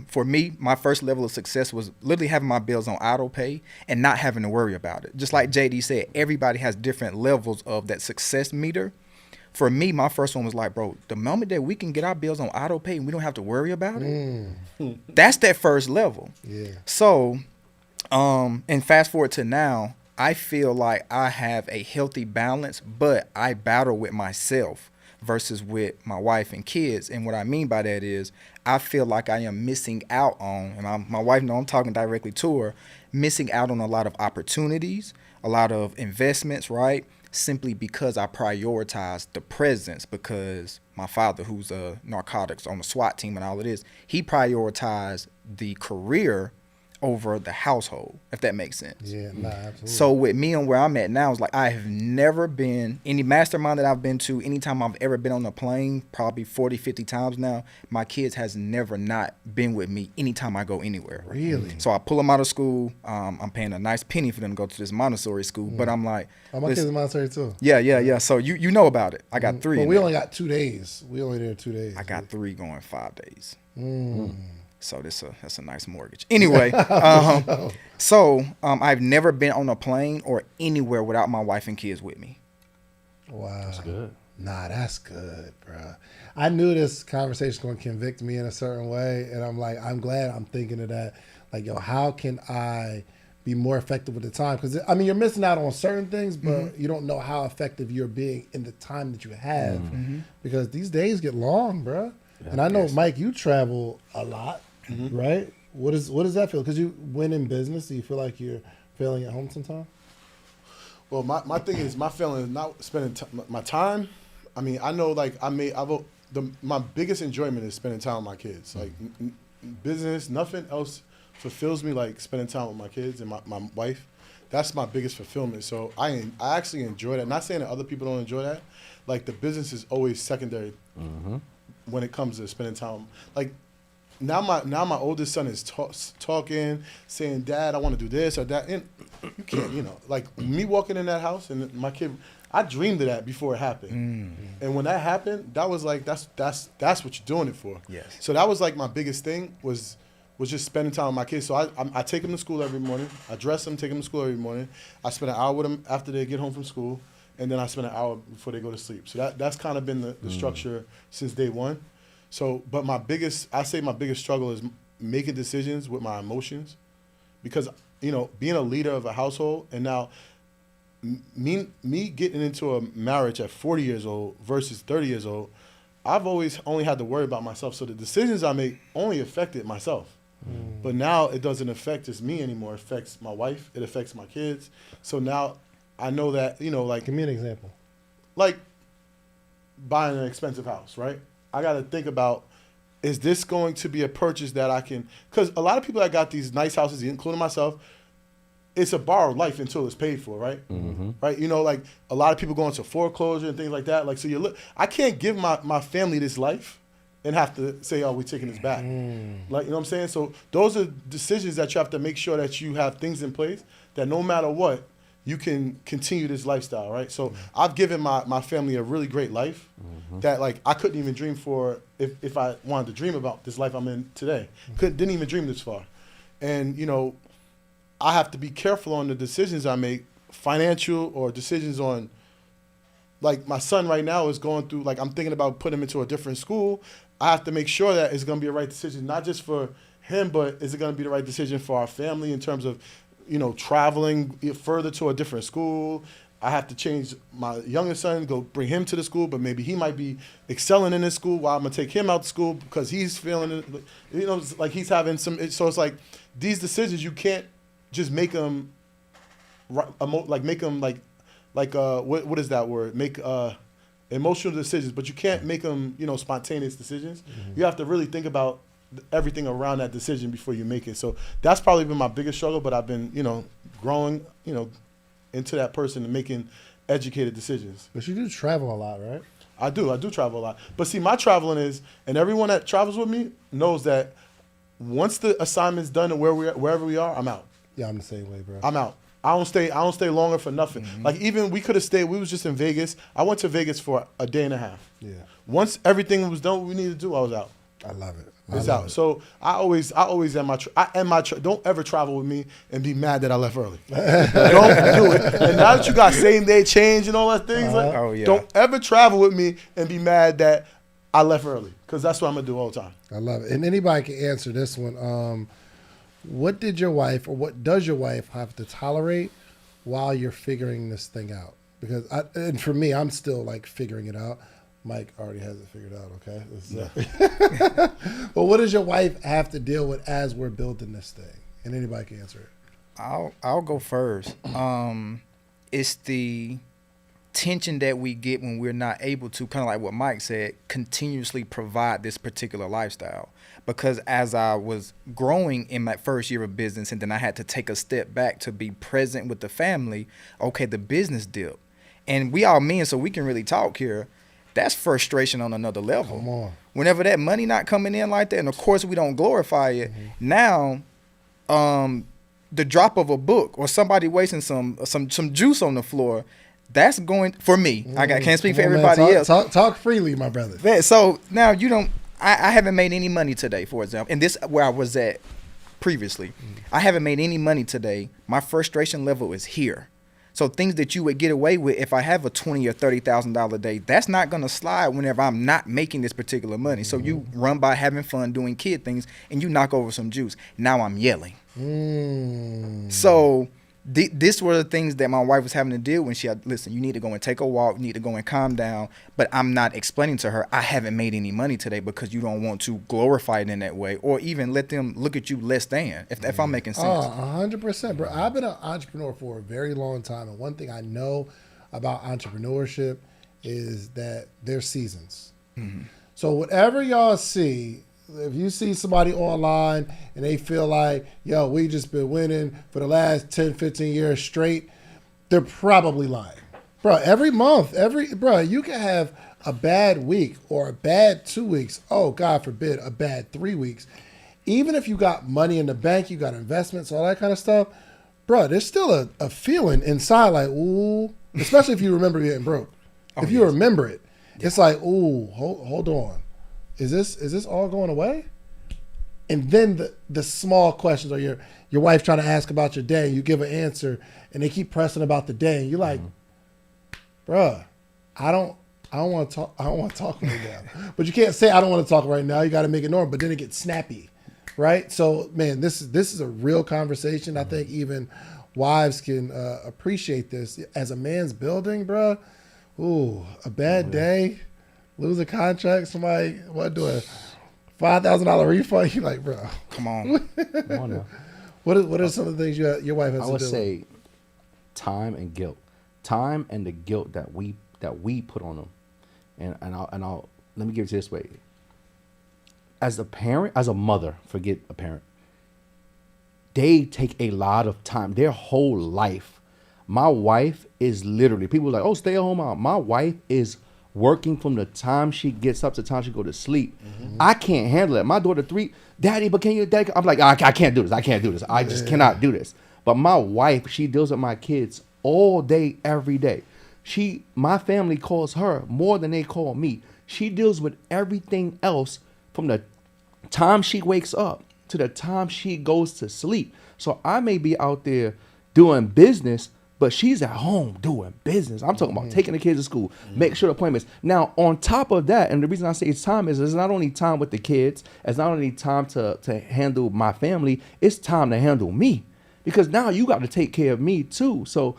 for me, my first level of success was literally having my bills on auto pay and not having to worry about it. Just like JD said, everybody has different levels of that success meter. For me, my first one was like, bro, the moment that we can get our bills on auto pay and we don't have to worry about it, that's that first level. Yeah. So, and fast forward to now, I feel like I have a healthy balance, but I battle with myself versus with my wife and kids. And what I mean by that is I feel like I am missing out on, and my wife knows I'm talking directly to her, missing out on a lot of opportunities, a lot of investments, right? Simply because I prioritize the presence, because my father, who's a narcotics on the SWAT team and all of this, he prioritized the career over the household, if that makes sense. Yeah, nah, absolutely. So with me and where I'm at now is like I have never been, any mastermind that I've been to, anytime I've ever been on a plane, probably 40, 50 times now, my kids has never not been with me anytime I go anywhere. Really? So I pull them out of school. I'm paying a nice penny for them to go to this Montessori school, but I'm like, Oh, my kids in Montessori too. Yeah. So you know about it. I got 3. But we only got 2 days. We only there 2 days. I got 3 going 5 days. So that's a nice mortgage. Anyway, I've never been on a plane or anywhere without my wife and kids with me. Wow. That's good. Nah, that's good, bro. I knew this conversation was going to convict me in a certain way, and I'm like, I'm glad I'm thinking of that. Like, yo, how can I be more effective with the time? Because, I mean, you're missing out on certain things, but you don't know how effective you're being in the time that you have. Because these days get long, bro. Yeah, and I know, Mike, you travel a lot, right? What does that feel? Because you win in business, do you feel like you're failing at home sometimes? Well, my thing is, my feeling is not spending my time. I mean, I know, like, my biggest enjoyment is spending time with my kids. Like, business, nothing else fulfills me like spending time with my kids and my wife. That's my biggest fulfillment. So I actually enjoy that. Not saying that other people don't enjoy that. Like, the business is always secondary when it comes to spending time. Like, now my oldest son is talking, saying, "Dad, I want to do this or that." And you can't, like me walking in that house and my kid, I dreamed of that before it happened. And when that happened, that was like, that's what you're doing it for. Yes. So that was like my biggest thing was was just spending time with my kids. So I take them to school every morning. I dress them, take them to school every morning. I spend an hour with them after they get home from school, and then I spend an hour before they go to sleep. So that's kind of been the structure since day one. So, but my biggest struggle is making decisions with my emotions, because being a leader of a household, and now me getting into a marriage at 40 years old versus 30 years old, I've always only had to worry about myself. So the decisions I make only affected myself. But now it doesn't affect just me anymore. It affects my wife. It affects my kids. So now I know that, like... Give me an example. Like buying an expensive house, right? I got to think about, is this going to be a purchase that I can... Because a lot of people that got these nice houses, including myself, it's a borrowed life until it's paid for, right? Mm-hmm. Right? Like a lot of people go into foreclosure and things like that. Like, so I can't give my family this life and have to say, oh, we're taking this back. Like, you know what I'm saying? So those are decisions that you have to make sure that you have things in place that no matter what, you can continue this lifestyle, right? So I've given my family a really great life that, like, I couldn't even dream for if I wanted to dream about this life I'm in today. Didn't even dream this far. And, I have to be careful on the decisions I make, financial or decisions on, like, my son right now is going through, like, I'm thinking about putting him into a different school. I have to make sure that it's going to be a right decision, not just for him, but is it going to be the right decision for our family in terms of, traveling further to a different school. I have to change my youngest son, go bring him to the school, but maybe he might be excelling in this school while I'm going to take him out to school because he's feeling it, like he's having some, so it's like these decisions, you can't just make them, make them what is that word? Make emotional decisions, but you can't make them, spontaneous decisions. You have to really think about everything around that decision before you make it. So that's probably been my biggest struggle, but I've been, growing, into that person and making educated decisions. But you do travel a lot, right? I do travel a lot. But see, my traveling is, and everyone that travels with me knows that once the assignment's done and wherever we are, I'm out. Yeah, I'm the same way, bro. I'm out. I don't stay longer for nothing. Like, even we could have stayed, we was just in Vegas. I went to Vegas for a day and a half. Yeah. Once everything was done what we needed to do, I was out. I love it. It's out. So I always end my don't ever travel with me and be mad that I left early. Don't do it. And now that you got same day change and all that things, don't ever travel with me and be mad that I left early, because that's what I'm gonna do all the time. I love it. And anybody can answer this one. What did your wife, or what does your wife have to tolerate while you're figuring this thing out? Because and for me, I'm still like figuring it out. Mike already has it figured out, okay? Yeah. But what does your wife have to deal with as we're building this thing? And anybody can answer it. I'll go first. It's the tension that we get when we're not able to, kind of like what Mike said, continuously provide this particular lifestyle. Because as I was growing in my first year of business, and then I had to take a step back to be present with the family, okay, the business dipped. And we all men, so we can really talk here. That's frustration on another level. Come on. Whenever that money not coming in like that, and of course we don't glorify it, now the drop of a book or somebody wasting some juice on the floor, that's going, for me, I can't speak for everybody else. Talk freely, my brother. So now I haven't made any money today, for example, and this where I was at previously. I haven't made any money today. My frustration level is here. So things that you would get away with if I have a $20,000 or $30,000 day, that's not going to slide whenever I'm not making this particular money. So you run by having fun, doing kid things, and you knock over some juice. Now I'm yelling. So this were the things that my wife was having to deal with when she had, listen, you need to go and take a walk, you need to go and calm down. But I'm not explaining to her, I haven't made any money today, because you don't want to glorify it in that way, or even let them look at you less than, if I'm making sense. 100%, bro. I've been an entrepreneur for a very long time, and one thing I know about entrepreneurship is that there's seasons. So whatever y'all see, if you see somebody online and they feel like, yo, we just been winning for the last 10, 15 years straight, they're probably lying. Bro, every month, you can have a bad week or a bad 2 weeks. Oh, God forbid, a bad 3 weeks. Even if you got money in the bank, you got investments, all that kind of stuff, bro, there's still a feeling inside like, ooh, especially if you remember getting broke. If you remember it, it's like, ooh, hold on. Is this all going away? And then the small questions, or your wife trying to ask about your day, and you give an answer, and they keep pressing about the day, and you're like, bruh, I don't want to talk. I don't want to talk right now. But you can't say I don't want to talk right now. You got to make it normal. But then it gets snappy, right? So man, this is a real conversation. I think even wives can appreciate this. As a man's building, bruh. Ooh, a bad day, lose a contract. Somebody do a $5,000 refund. You like, bro? Come on. Come on now. What are some of the things your wife has to do? I would say time and guilt. Time and the guilt that we put on them. And I'll let me give it to you this way. As a parent, as a mother, forget a parent, they take a lot of time, their whole life. My wife is literally, people are like, oh, stay at home mom. My wife is working from the time she gets up to the time she go to sleep. I can't handle it. My daughter 3, daddy, but can you, daddy? I'm like, I can't do this. I can't do this. I just cannot do this. But my wife, she deals with my kids all day, every day. My family calls her more than they call me. She deals with everything else from the time she wakes up to the time she goes to sleep. So I may be out there doing business, but she's at home doing business. I'm talking about taking the kids to school, make sure appointments. Now, on top of that, and the reason I say it's time is it's not only time with the kids, it's not only time to handle my family, it's time to handle me. Because now you got to take care of me too. So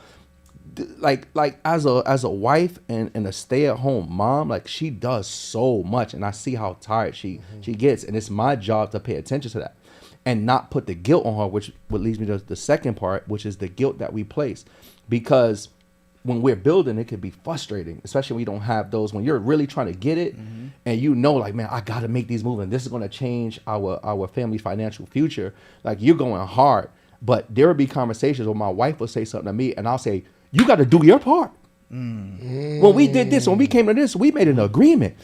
like as a wife and a stay-at-home mom, like she does so much, and I see how tired she gets, and it's my job to pay attention to that and not put the guilt on her, which leads me to the second part, which is the guilt that we place. Because when we're building, it can be frustrating, especially when you don't have those, when you're really trying to get it and you know, like, man, I got to make these moves and this is going to change our family's financial future. Like, you're going hard, but there will be conversations where my wife will say something to me and I'll say, you got to do your part. When we did this, when we came to this, we made an agreement.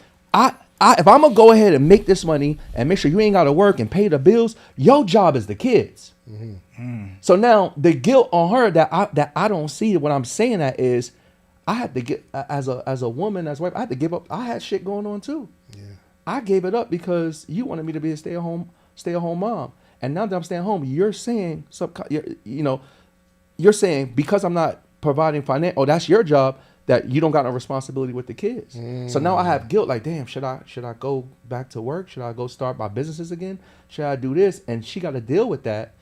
If I'm gonna go ahead and make this money and make sure you ain't gotta work and pay the bills, your job is the kids. So now the guilt on her that I don't see, what I'm saying that is, I had to get as a woman, as a wife, I had to give up. I had shit going on too. Yeah. I gave it up because you wanted me to be a stay at home mom, and now that I'm staying home, you're saying you're saying because I'm not providing finance, oh, that's your job, that you don't got no responsibility with the kids. So now I have guilt, like, damn, should I go back to work? Should I go start my businesses again? Should I do this? And she got to deal with that.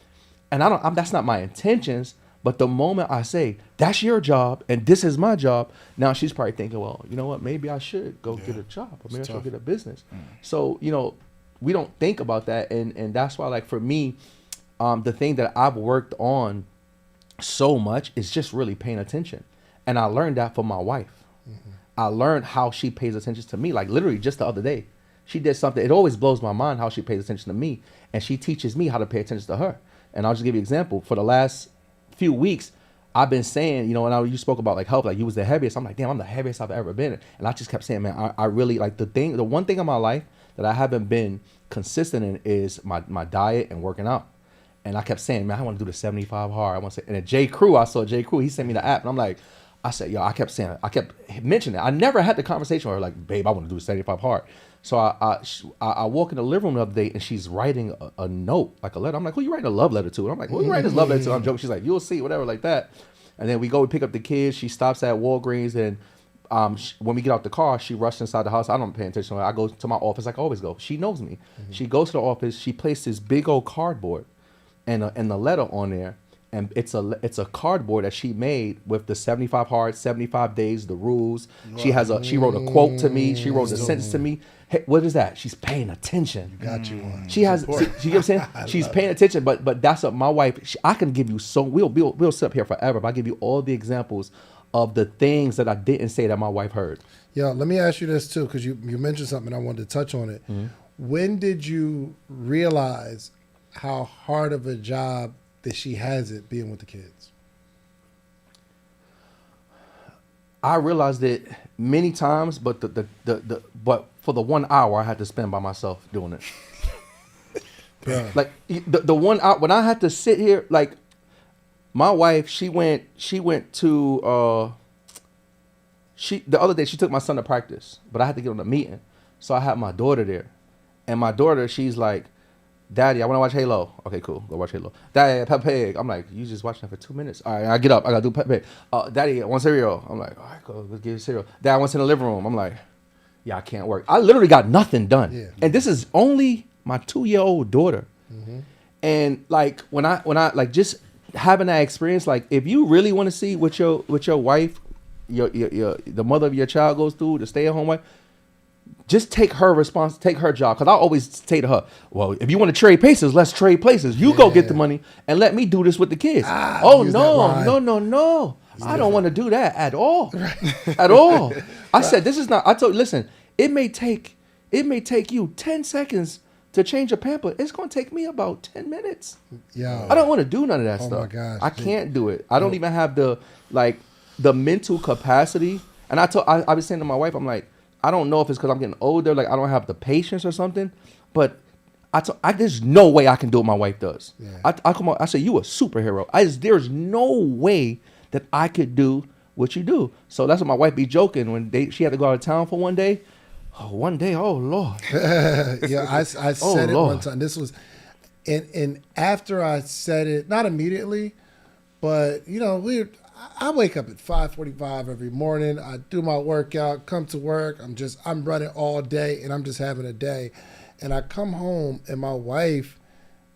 And that's not my intentions. But the moment I say, that's your job and this is my job, now she's probably thinking, well, you know what, maybe I should go get a job, or maybe I should go get a business. So, we don't think about that. And that's why, like, for me, the thing that I've worked on so much is just really paying attention. And I learned that from my wife. I learned how she pays attention to me. Like, literally just the other day, she did something. It always blows my mind how she pays attention to me. And she teaches me how to pay attention to her. And I'll just give you an example. For the last few weeks, I've been saying, you spoke about like health, like you was the heaviest. I'm like, damn, I'm the heaviest I've ever been. And I just kept saying, man, I really like the one thing in my life that I haven't been consistent in is my diet and working out. And I kept saying, man, I want to do the 75 hard. I want to say, and then I saw J. Crew, he sent me the app, and I'm like, I said, I kept mentioning it. I never had the conversation with her, like, babe, I want to do the 75 hard. So I walk in the living room the other day, and she's writing a note, like a letter. I'm like, who you writing a love letter to? And I'm like, who you writing this love letter to? I'm joking. She's like, you'll see, whatever, like that. And then we pick up the kids. She stops at Walgreens, and when we get out the car, she rushes inside the house. I don't pay attention to her. I go to my office like I always go. She knows me. She goes to the office. She placed this big old cardboard and the letter on there. And it's a cardboard that she made with the 75 hard, 75 days, the rules. She wrote a quote to me. She wrote a sentence to me. Hey, what is that? She's paying attention. You got you one. She has. You know what I'm saying? She's paying attention. But that's what my wife. I can give you so. We'll sit up here forever. But I give you all the examples of the things that I didn't say that my wife heard. Yeah. Let me ask you this too, because you mentioned something. I wanted to touch on it. When did you realize how hard of a job that she has it being with the kids? I realized it many times, but but for the 1 hour I had to spend by myself doing it. Like the 1 hour when I had to sit here, like my wife, she went to the other day she took my son to practice, but I had to get on a meeting, so I had my daughter there, and my daughter, she's like, Daddy, I want to watch Halo. Okay, cool. Go watch Halo. Daddy, Peppa Pig. I'm like, you just watched that for 2 minutes. All right, I get up. I got to do Peppa Pig. Daddy, I want cereal. I'm like, all right, go. Let's get cereal. Dad, I want to in the living room. I'm like, yeah, I can't work. I literally got nothing done. Yeah. And this is only my 2-year-old daughter. And like when I like just having that experience, like if you really want to see what your wife, the mother of your child goes through, the stay-at-home wife, just take her job. Cause I always say to her, well, if you want to trade places, let's trade places. You go get the money and let me do this with the kids. Oh use that no. I don't want to do that at all. At all. I said, this is not, I told you, listen, it may take you 10 seconds to change a pamper. It's going to take me about 10 minutes. Yo. I don't want to do none of that Oh stuff. my gosh, I dude. can't do it. I don't even have the mental capacity. And I was saying to my wife, I'm like, I don't know if it's because I'm getting older, like I don't have the patience or something, but there's no way I can do what my wife does. Yeah. I come on, I say, you a superhero. There's no way that I could do what you do. So that's what my wife be joking when she had to go out of town for one day. Oh, Lord. Yeah, I said it Lord. one time. This was, and after I said it, not immediately, but I wake up at 5:45 every morning. I do my workout, come to work. I'm running all day, and I'm just having a day. And I come home, and my wife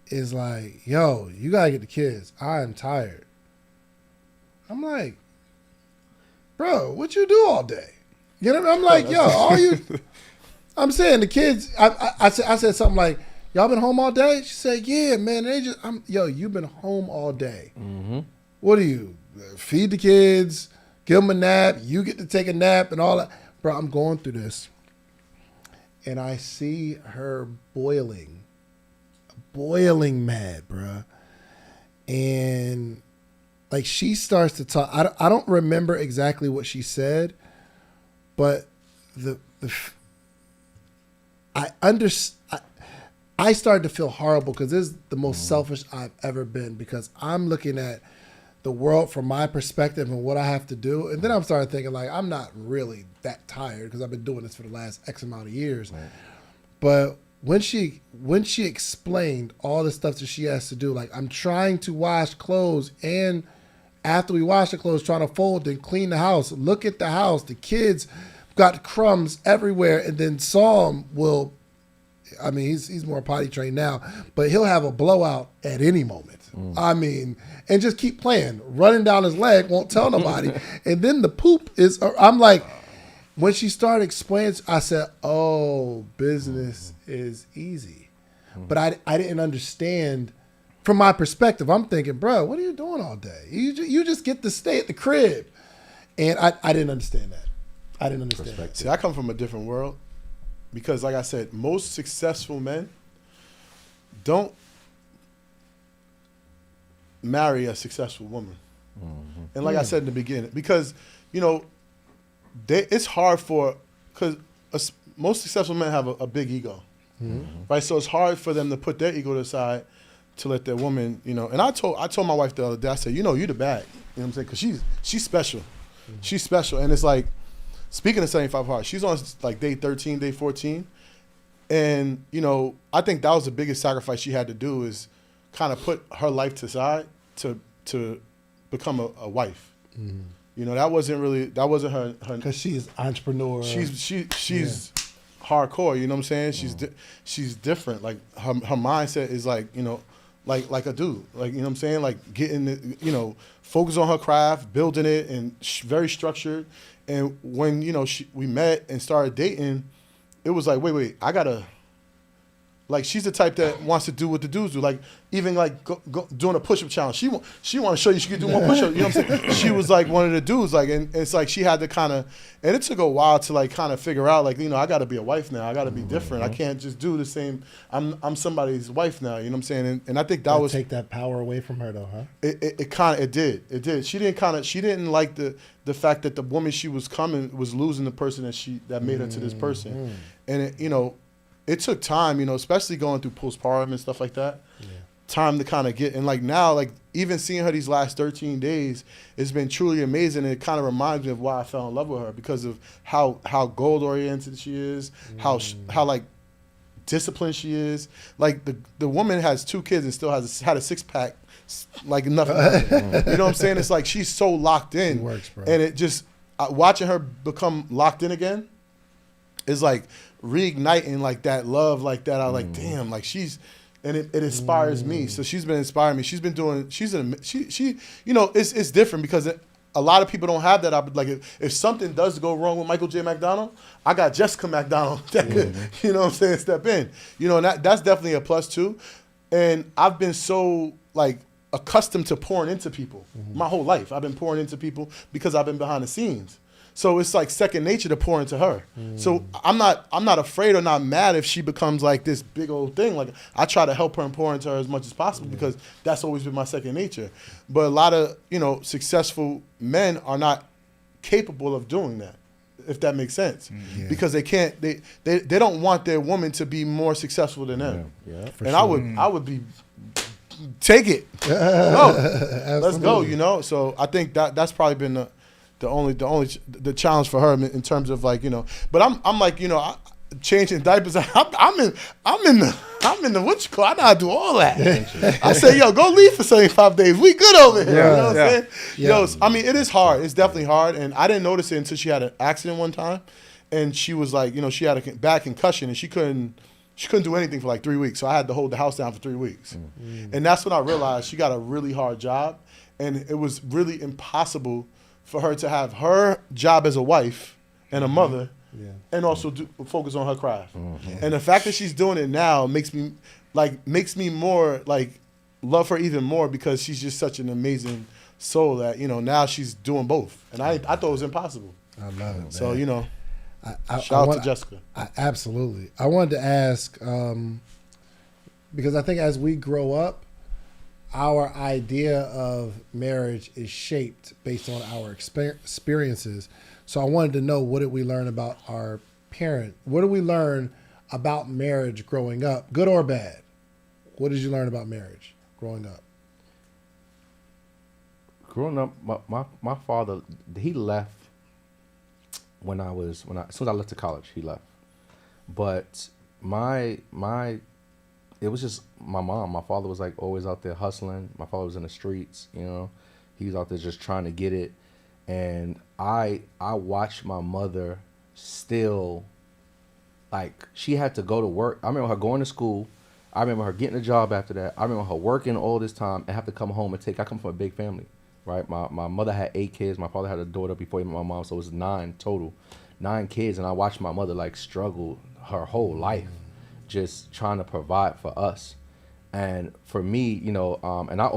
is like, "Yo, you gotta get the kids. I am tired." I'm like, "Bro, what you do all day?" You know, I'm like, "Yo, all you." I'm saying the kids. I said something like, "Y'all been home all day?" She said, "Yeah, man. You've been home all day. Mm-hmm. What do you feed the kids? Give them a nap. You get to take a nap and all that, bro." I'm going through this, and I see her boiling mad, bro, and like she starts to talk. I don't remember exactly what she said, but I started to feel horrible because this is the most selfish I've ever been, because I'm looking at the world from my perspective and what I have to do. And then I'm starting thinking like, I'm not really that tired because I've been doing this for the last X amount of years. Right. But when she explained all the stuff that she has to do, like I'm trying to wash clothes, and after we wash the clothes, trying to fold and clean the house, look at the house, the kids got crumbs everywhere, and then Psalm will, I mean, he's more potty trained now, but he'll have a blowout at any moment. I mean, and just keep playing, running down his leg, won't tell nobody. And then the poop is, I'm like, when she started explaining, I said, oh, business is easy. But I didn't understand from my perspective. I'm thinking, bro, what are you doing all day? You just get to stay at the crib. And I didn't understand that. I didn't understand that. See, I come from a different world because, like I said, most successful men don't marry a successful woman. Mm-hmm. And like I said in the beginning, because, it's hard because most successful men have a big ego, right? So it's hard for them to put their ego to the side to let their woman, And I told my wife the other day, I said, you the bag, you know what I'm saying? Because she's special. Mm-hmm. She's special. And it's like, speaking of 75 Hard, she's on like day 13, day 14. And, I think that was the biggest sacrifice she had to do, is kind of put her life to side to become a wife. Mm-hmm. That wasn't her. Because she's entrepreneur. She's hardcore, you know what I'm saying? She's different. Like her mindset is like, like a dude, like, you know what I'm saying? Like getting, focus on her craft, building it, and very structured. And when, we met and started dating, it was like, wait, I gotta, like, she's the type that wants to do what the dudes do. Like, even like go doing a push-up challenge. She want to show you she can do more push-ups. You know what I'm saying? She was like one of the dudes. Like, and it's like she had to kind of, and it took a while to like kind of figure out, like, I got to be a wife now. I got to be different. I can't just do the same. I'm somebody's wife now. You know what I'm saying? And I think that was take that power away from her though, huh? It did. She didn't like the fact that the woman she was was losing the person that made her to this person. And it took time, especially going through postpartum and stuff like that. Yeah. Time to kind of get, and like now, like even seeing her these last 13 days, it's been truly amazing. And it kind of reminds me of why I fell in love with her, because of how goal oriented she is, how like disciplined she is. Like the woman has 2 kids and still had a 6-pack, like nothing. You know what I'm saying? It's like she's so locked in. It works, bro. And it just watching her become locked in again is like reigniting like that love, like that. I like, damn, like she's. And it inspires me. So she's been inspiring me. She's been doing. She you know, it's different because a lot of people don't have that. Like if something does go wrong with Michael J. MacDonald, I got Jessica MacDonald that could, you know what I'm saying, step in. You know, and that's definitely a plus too. And I've been so like accustomed to pouring into people my whole life. I've been pouring into people because I've been behind the scenes. So it's like second nature to pour into her. So I'm not afraid or not mad if she becomes like this big old thing. Like I try to help her and pour into her as much as possible because that's always been my second nature. But a lot of, you know, successful men are not capable of doing that, if that makes sense. Because they can't, they don't want their woman to be more successful than them. And I would be, take it. Go. Let's go, you know? So I think that's probably been the challenge for her in terms of like, you know, but I'm like, you know, changing diapers. I'm in the what you call. I know how to do all that. I say, yo, go leave for 75 days. We good over here. You know what I'm saying? Yo, I mean, it is hard. It's definitely hard, and I didn't notice it until she had an accident one time, and she was like, you know, she had a back concussion, and she couldn't do anything for like 3 weeks. So I had to hold the house down for 3 weeks, and that's when I realized she got a really hard job, and it was really impossible for her to have her job as a wife and a mother and also focus on her craft. And the fact that she's doing it now makes me more like love her even more because she's just such an amazing soul that, you know, now she's doing both. And I thought it was impossible. I love it, man. So, you know, shout out to Jessica. Absolutely. I wanted to ask, because I think as we grow up, our idea of marriage is shaped based on our experiences. So I wanted to know, what did we learn about our parent? What did we learn about marriage growing up, good or bad? What did you learn about marriage growing up? Growing up, my father, he left as soon as I left to college, he left. But it was just my mom. My father was like always out there hustling. My father was in the streets, you know. He was out there just trying to get it. And I watched my mother still, like, she had to go to work. I remember her going to school. I remember her getting a job after that. I remember her working all this time and have to come home and I come from a big family, right? My mother had 8 kids. My father had a daughter before he met my mom, so it was 9 total. 9 kids, and I watched my mother, like, struggle her whole life just trying to provide for us. And for me, you know, and I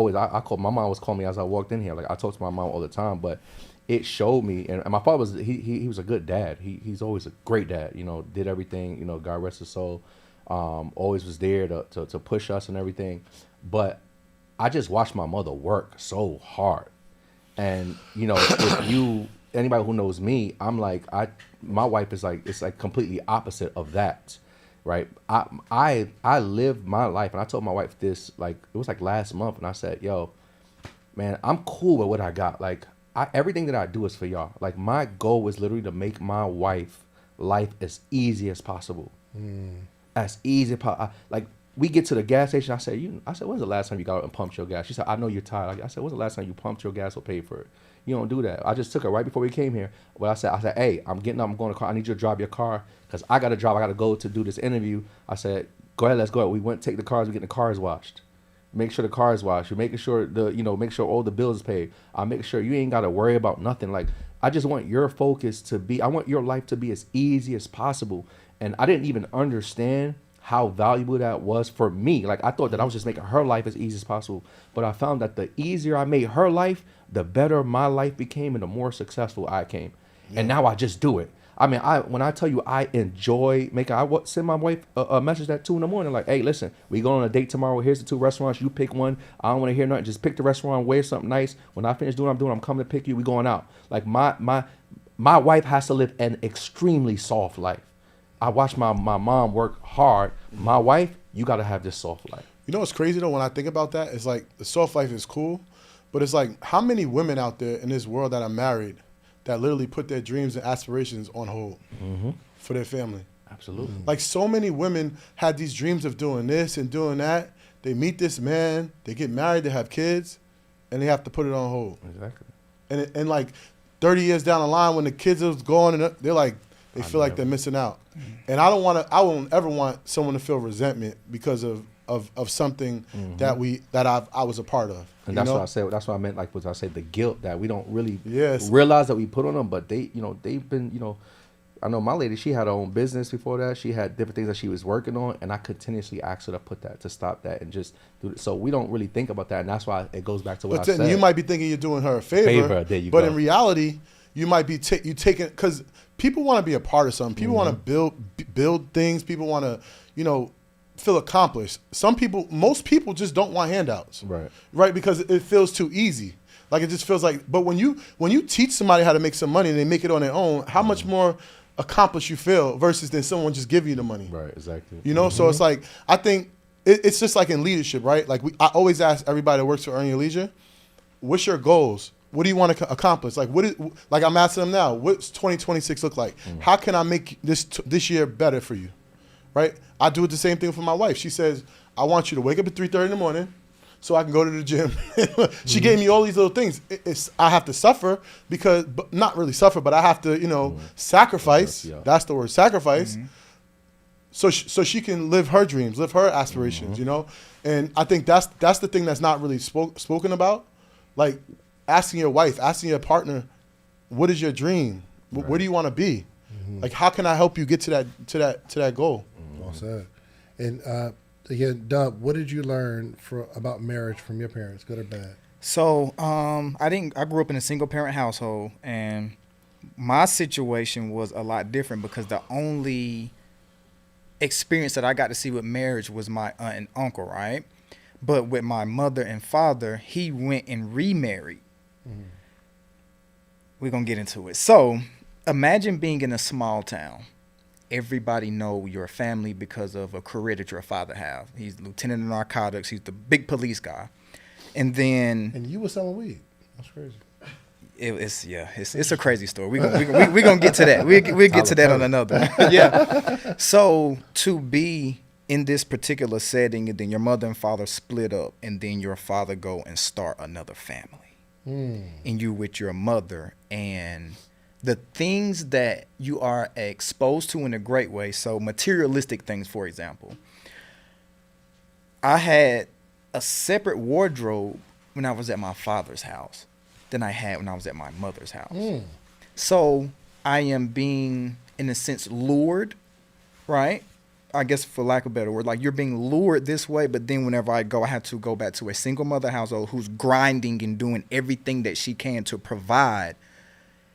called, my mom always called me as I walked in here. Like, I talk to my mom all the time, but it showed me, and my father was, he was a good dad. He's always a great dad, you know, did everything, you know, God rest his soul. Always was there to push us and everything. But I just watched my mother work so hard. And, you know, anybody who knows me, I'm like, my wife is like, it's like completely opposite of that. Right. I lived my life, and I told my wife this, like, it was like last month, and I said, yo, man, I'm cool with what I got. Like, everything that I do is for y'all. Like, my goal is literally to make my wife life as easy as possible. As easy as possible. Like, we get to the gas station, I said, when's the last time you got out and pumped your gas? She said, I know you're tired. Like, I said, when's the last time you pumped your gas or paid for it? You don't do that. I just took her right before we came here. But I said, hey, I'm getting up, I'm going to car. I need you to drive your car because I got to drive. I got to go to do this interview. I said, go ahead, let's go. We went, take the cars, we get the cars washed. Make sure the car is washed. You're making sure make sure all the bills is paid. I'm making sure you ain't got to worry about nothing. Like, I just want your focus to be, I want your life to be as easy as possible. And I didn't even understand how valuable that was for me. Like, I thought that I was just making her life as easy as possible. But I found that the easier I made her life, the better my life became and the more successful I came. Yeah. And now I just do it. I mean, when I tell you I enjoy making, I send my wife a message at 2 a.m. like, hey, listen, we going on a date tomorrow. Here's the 2 restaurants. You pick one. I don't want to hear nothing. Just pick the restaurant, wear something nice. When I finish doing what I'm doing, I'm coming to pick you. We going out. Like, my wife has to live an extremely soft life. I watch my mom work hard. My wife, you got to have this soft life. You know what's crazy, though, when I think about that? It's like the soft life is cool, but it's like, how many women out there in this world that are married that literally put their dreams and aspirations on hold for their family? Absolutely. Like so many women had these dreams of doing this and doing that. They meet this man, they get married, they have kids, and they have to put it on hold. Exactly. And like 30 years down the line, when the kids are gone, and they're like, they feel like they're missing out. And I won't ever want someone to feel resentment because of something that I was a part of. And that's what I said. That's what I meant. Like, what I said, the guilt that we don't really Yes. realize that we put on them. But they, they've been, I know my lady. She had her own business before that. She had different things that she was working on, and I continuously asked her to stop that and just do it. So we don't really think about that, and that's why it goes back to what I said. You might be thinking you're doing her a favor. There you but go. in reality, you might be taking, because people want to be a part of something. People want to build things. People want to, feel accomplished. Most people just don't want handouts. Right? Because it feels too easy. Like it just feels like, but when you teach somebody how to make some money and they make it on their own, how much more accomplished you feel versus than someone just giving you the money. Right, exactly. So it's like, I think it's just like in leadership, right? Like I always ask everybody that works for Earn Your Leisure, what's your goals? What do you want to accomplish? Like like I'm asking them now, what's 2026 look like? How can I make this year better for you? Right? I do it the same thing for my wife. She says, I want you to wake up at 3:30 in the morning so I can go to the gym. She gave me all these little things. I have to suffer but not really suffer, but I have to, sacrifice. Yeah. That's the word, sacrifice. So she can live her dreams, live her aspirations, And I think that's the thing that's not really spoken about. Like asking your wife, asking your partner, what is your dream? Where do you want to be? Like, how can I help you get to that goal? Well said. And again, Dub, what did you learn about marriage from your parents, good or bad? So I grew up in a single parent household, and my situation was a lot different because the only experience that I got to see with marriage was my aunt and uncle, right? But with my mother and father, he went and remarried. We're going to get into it. So imagine being in a small town. Everybody know your family because of a career that your father have. He's lieutenant in narcotics. He's the big police guy. And then... And you were selling weed. That's crazy. It's a crazy story. We're going to get to that. We'll get to that on another. Yeah. So to be in this particular setting, and then your mother and father split up, and then your father go and start another family. And you with your mother, and the things that you are exposed to in a great way. So materialistic things, for example. I had a separate wardrobe when I was at my father's house than I had when I was at my mother's house. So I am being, in a sense, lured, right? I guess for lack of a better word, like you're being lured this way, but then whenever I have to go back to a single mother household who's grinding and doing everything that she can to provide,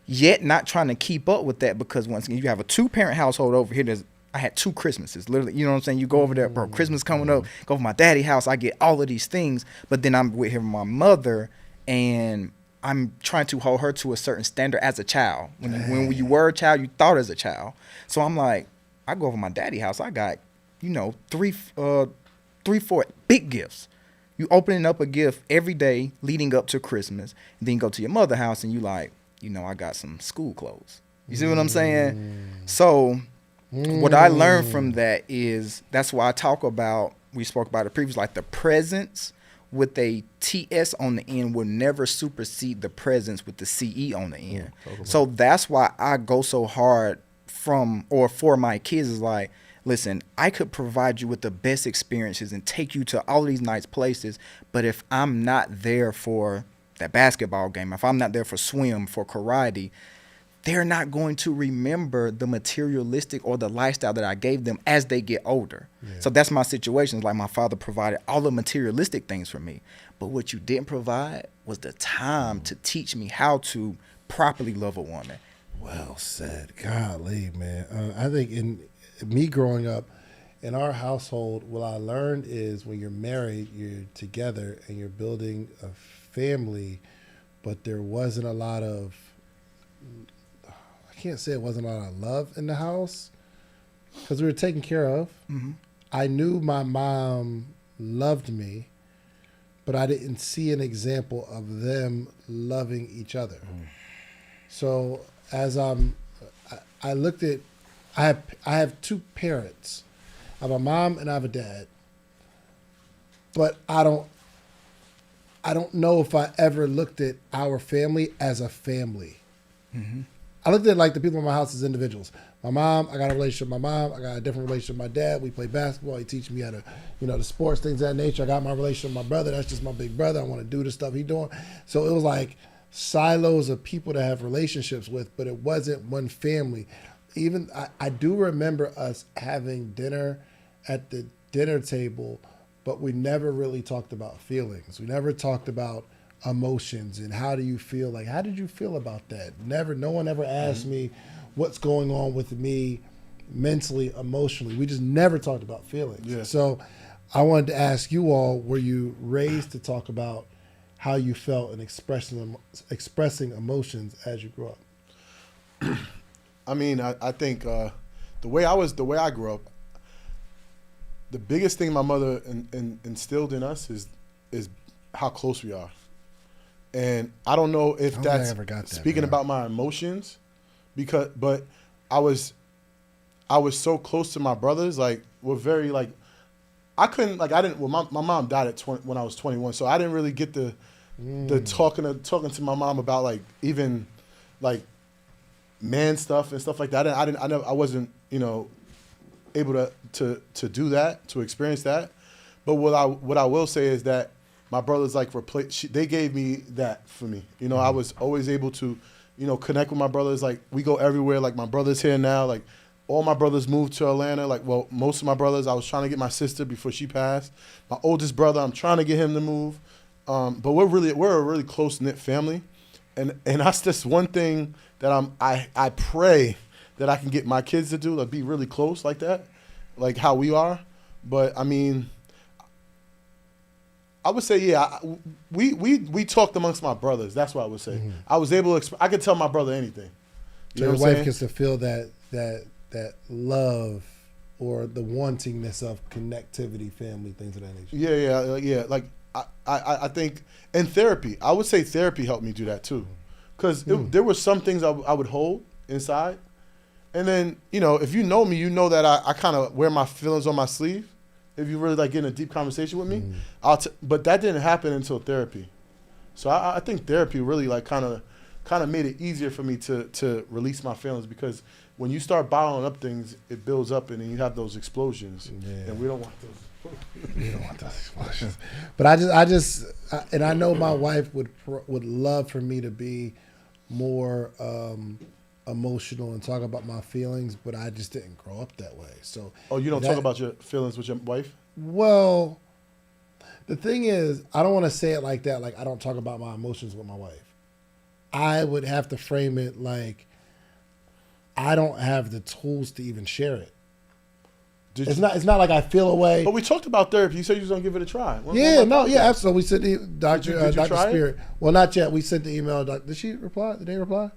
yet not trying to keep up with that, because once again, you have a 2-parent household over here. I had 2 Christmases, literally, you know what I'm saying? You go over there, bro, Christmas coming up, go over my daddy house, I get all of these things, but then I'm with my mother, and I'm trying to hold her to a certain standard as a child. When you were a child, you thought as a child. So I'm like, I go over my daddy house, I got, 3, 4 big gifts. You opening up a gift every day leading up to Christmas, and then you go to your mother's house and you like, I got some school clothes. You see what I'm saying? So what I learned from that is, that's why I talk about, we spoke about it previously, like the presence with a TS on the end will never supersede the presence with the CE on the end. Totally. So that's why I go so hard for my kids, is like, listen, I could provide you with the best experiences and take you to all these nice places, but if I'm not there for that basketball game, if I'm not there for swim, for karate, they're not going to remember the materialistic or the lifestyle that I gave them as they get older. Yeah. So that's my situation. It's like my father provided all the materialistic things for me, but what you didn't provide was the time to teach me how to properly love a woman. Well said. Golly, man. I think in me growing up, in our household, what I learned is when you're married, you're together and you're building a family, but there wasn't a lot of, I can't say it wasn't a lot of love in the house because we were taken care of. I knew my mom loved me, but I didn't see an example of them loving each other. So as I looked at I have two parents. I have a mom and I have a dad. But I don't know if I ever looked at our family as a family. Mm-hmm. I looked at like the people in my house as individuals. My mom, I got a relationship with my mom. I got a different relationship with my dad. We play basketball. He teaches me how to, the sports, things of that nature. I got my relationship with my brother. That's just my big brother. I want to do the stuff he's doing. So it was like silos of people to have relationships with, but it wasn't one family. Even I do remember us having dinner at the dinner table, but we never really talked about feelings. We never talked about emotions and how do you feel? Like, how did you feel about that? No one ever asked me what's going on with me mentally, emotionally. We just never talked about feelings. Yeah. So I wanted to ask you all, were you raised to talk about how you felt and expressing emotions as you grew up? I mean, I think the way I grew up, the biggest thing my mother instilled in us is how close we are. And I don't know if that's ever got that, speaking man. about my emotions, but I was so close to my brothers. Like, we're very like, I couldn't like I didn't. Well, my mom died at when I was 21, so I didn't really get the talking to my mom about like even like man stuff and stuff like that. I wasn't able to do that, to experience that. But what I will say is that my brothers like they gave me that for me. I was always able to, connect with my brothers. Like, we go everywhere. Like, my brother's here now. Like, all my brothers moved to Atlanta. Like, well, most of my brothers, I was trying to get my sister before she passed. My oldest brother, I'm trying to get him to move. But we're a really close knit family, and that's just one thing that I pray that I can get my kids to do, like, be really close like that, like how we are. But I mean, I would say, yeah, we talked amongst my brothers. That's what I would say. Mm-hmm. I was able to. I could tell my brother anything. So your wife gets to feel that love or the wantingness of connectivity, family, things of that nature. Yeah. Like, I think in therapy, I would say therapy helped me do that too, because there were some things I would hold inside, and then if you know me, you know that I kind of wear my feelings on my sleeve. If you really like get in a deep conversation with me, but that didn't happen until therapy. So I think therapy really like kind of made it easier for me to release my feelings, because when you start bottling up things, it builds up and then you have those explosions, and we don't want those. We don't want those explosions. But I know my wife would love for me to be more emotional and talk about my feelings, but I just didn't grow up that way. So you don't talk about your feelings with your wife? Well, the thing is, I don't want to say it like that, like I don't talk about my emotions with my wife. I would have to frame it like I don't have the tools to even share it. It's not like I feel a way. But we talked about therapy. You said you was gonna give it a try. Absolutely. We sent the Dr. Did you try Spirit. Well, not yet. We sent the email. Did she reply? Did they reply?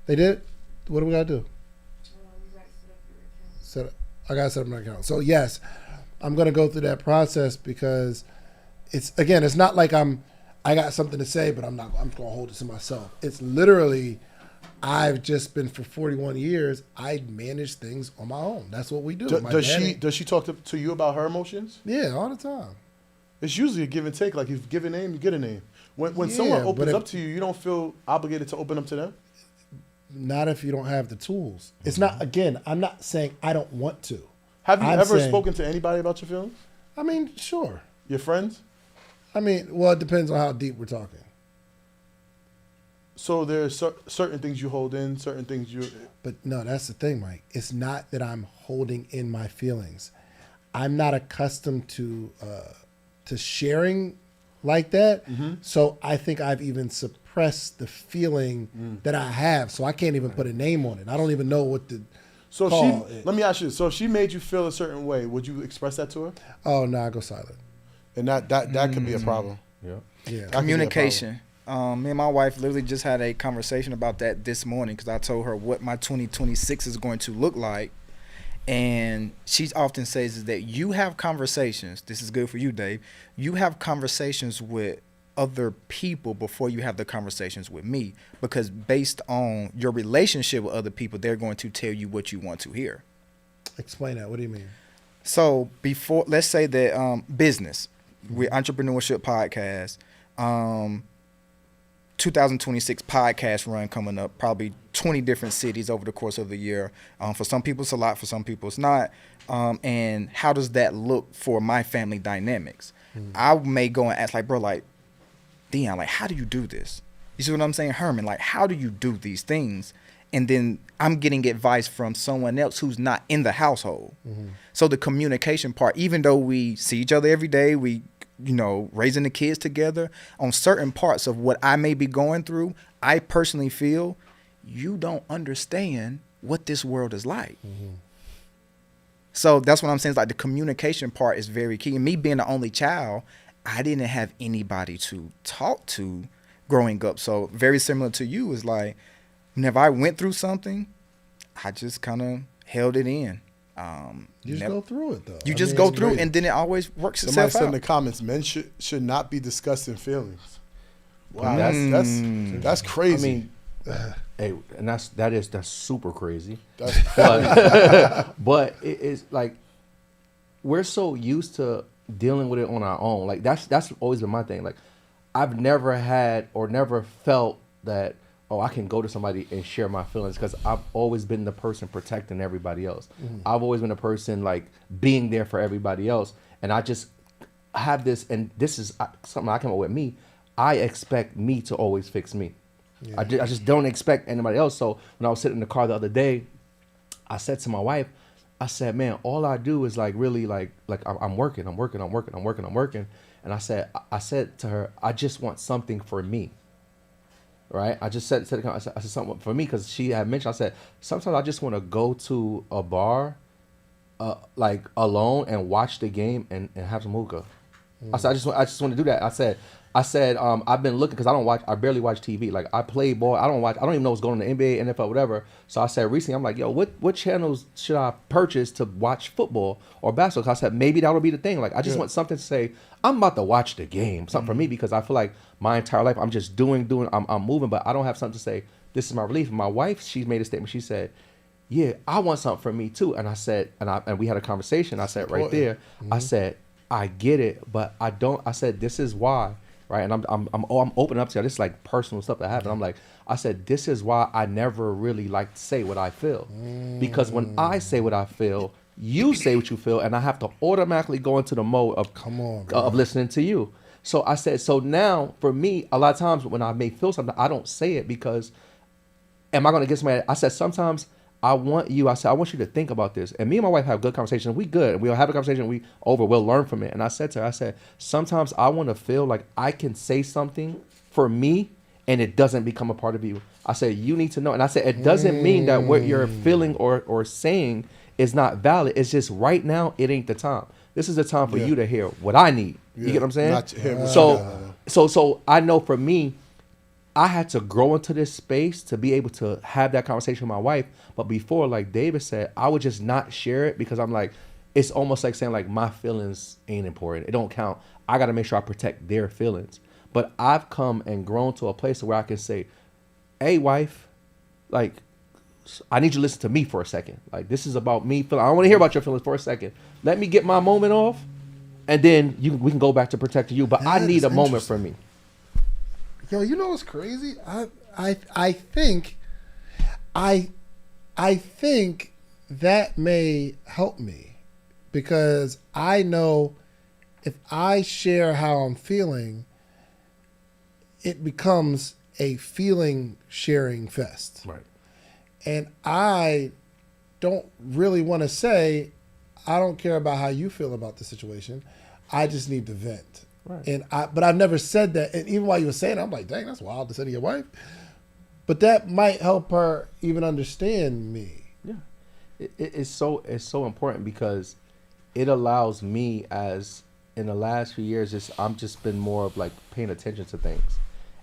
They did? What do we gotta do? I gotta set up my account. So yes, I'm gonna go through that process, because it's not like I got something to say, but I'm gonna hold it to myself. It's literally, I've just been for 41 years, I manage things on my own. That's what we do. Does she talk to you about her emotions? Yeah, all the time. It's usually a give and take. Like, if you give a name, you get a name. When someone opens up to you, you don't feel obligated to open up to them? Not if you don't have the tools. It's not, again, I'm not saying I don't want to. Have you ever spoken to anybody about your feelings? I mean, sure. Your friends? I mean, well, it depends on how deep we're talking. So there's certain things you hold in, certain things you... But no, that's the thing, Mike. It's not that I'm holding in my feelings. I'm not accustomed to sharing like that. Mm-hmm. So I think I've even suppressed the feeling that I have. So I can't even put a name on it. I don't even know what to call it. Let me ask you, so if she made you feel a certain way, would you express that to her? Oh, no, I go silent. And that could be a problem. Yeah. Communication. Me and my wife literally just had a conversation about that this morning, because I told her what my 2026 is going to look like. And she often says is that you have conversations. This is good for you, Dave. You have conversations with other people before you have the conversations with me, because based on your relationship with other people, they're going to tell you what you want to hear. Explain that. What do you mean? So before, let's say that business, with entrepreneurship podcast, 2026 podcast run coming up, probably 20 different cities over the course of the year. For some people it's a lot, for some people it's not. And how does that look for my family dynamics? I may go and ask, like, bro, like, Dion, like, how do you do this? You see what I'm saying? Herman, like, how do you do these things? And then I'm getting advice from someone else who's not in the household. So the communication part, even though we see each other every day, we, raising the kids together, on certain parts of what I may be going through, I personally feel you don't understand what this world is like. So that's what I'm saying. It's like the communication part is very key. And me being the only child, I didn't have anybody to talk to growing up. So very similar to you is like, whenever I went through something, I just kind of held it in. You just go through it, though. You just go through, and then it always works Somebody itself said out. in the comments, men should not be discussing feelings. Wow, Mm. that's crazy. I mean, hey, and that's super crazy. That's But it's like we're so used to dealing with it on our own. Like that's always been my thing. Like I've never had or never felt that I can go to somebody and share my feelings because I've always been the person protecting everybody else. I've always been the person like being there for everybody else, and I just have this. And this is something I came up with. Me, I expect me to always fix me. Yeah. I just don't expect anybody else. So when I was sitting in the car the other day, I said to my wife, I said, man, all I do is like really like I'm working. And I said to her, I just want something for me. Right. I just said I said something for me because she had mentioned, I said, sometimes I just want to go to a bar like alone and watch the game and have some hookah. I said, I just want to do that. I said, I've been looking because I barely watch TV. Like I play ball. I don't even know what's going on in the NBA, NFL, whatever. So I said recently, I'm like, yo, what channels should I purchase to watch football or basketball? 'Cause I said, maybe that'll be the thing. Like I just want something to say, I'm about to watch the game. Something for me because I feel like my entire life I'm just doing, I'm moving, but I don't have something to say, this is my relief. My wife, she made a statement. She said, yeah, I want something for me too. And I said, and we had a conversation. I said right there, I said, I get it, but I don't. I said, this is why. Right, and I'm opening up to you. This is like personal stuff that happened. I'm like, I said, this is why I never really like to say what I feel, because when I say what I feel, you say what you feel, and I have to automatically go into the mode of of listening to you. So I said, so now for me, a lot of times when I may feel something, I don't say it because, am I going to get somebody? I said sometimes I want you to think about this. And me and my wife have good conversations. We good. We'll have a conversation. We'll learn from it. And I said to her, sometimes I want to feel like I can say something for me and it doesn't become a part of you. I said, you need to know. And I said, it doesn't mean that what you're feeling or saying is not valid. It's just right now, it ain't the time. This is the time for you to hear what I need. You get what I'm saying? Not to hear what So I know for me, I had to grow into this space to be able to have that conversation with my wife. But before, like David said, I would just not share it because I'm like, it's almost like saying like my feelings ain't important. It don't count. I got to make sure I protect their feelings. But I've come and grown to a place where I can say, hey, wife, like, I need you to listen to me for a second. Like, this is about me. I don't want to hear about your feelings for a second. Let me get my moment off, and then we can go back to protecting you. But I need a moment for me. Yo, you know what's crazy? I think that may help me because I know if I share how I'm feeling, it becomes a feeling sharing fest. Right. And I don't really want to say, I don't care about how you feel about the situation. I just need to vent. Right. But I've never said that. And even while you were saying it, I'm like, dang, that's wild to say to your wife. But that might help her even understand me. Yeah. It's so important because it allows me, as in the last few years, I'm just been more of like paying attention to things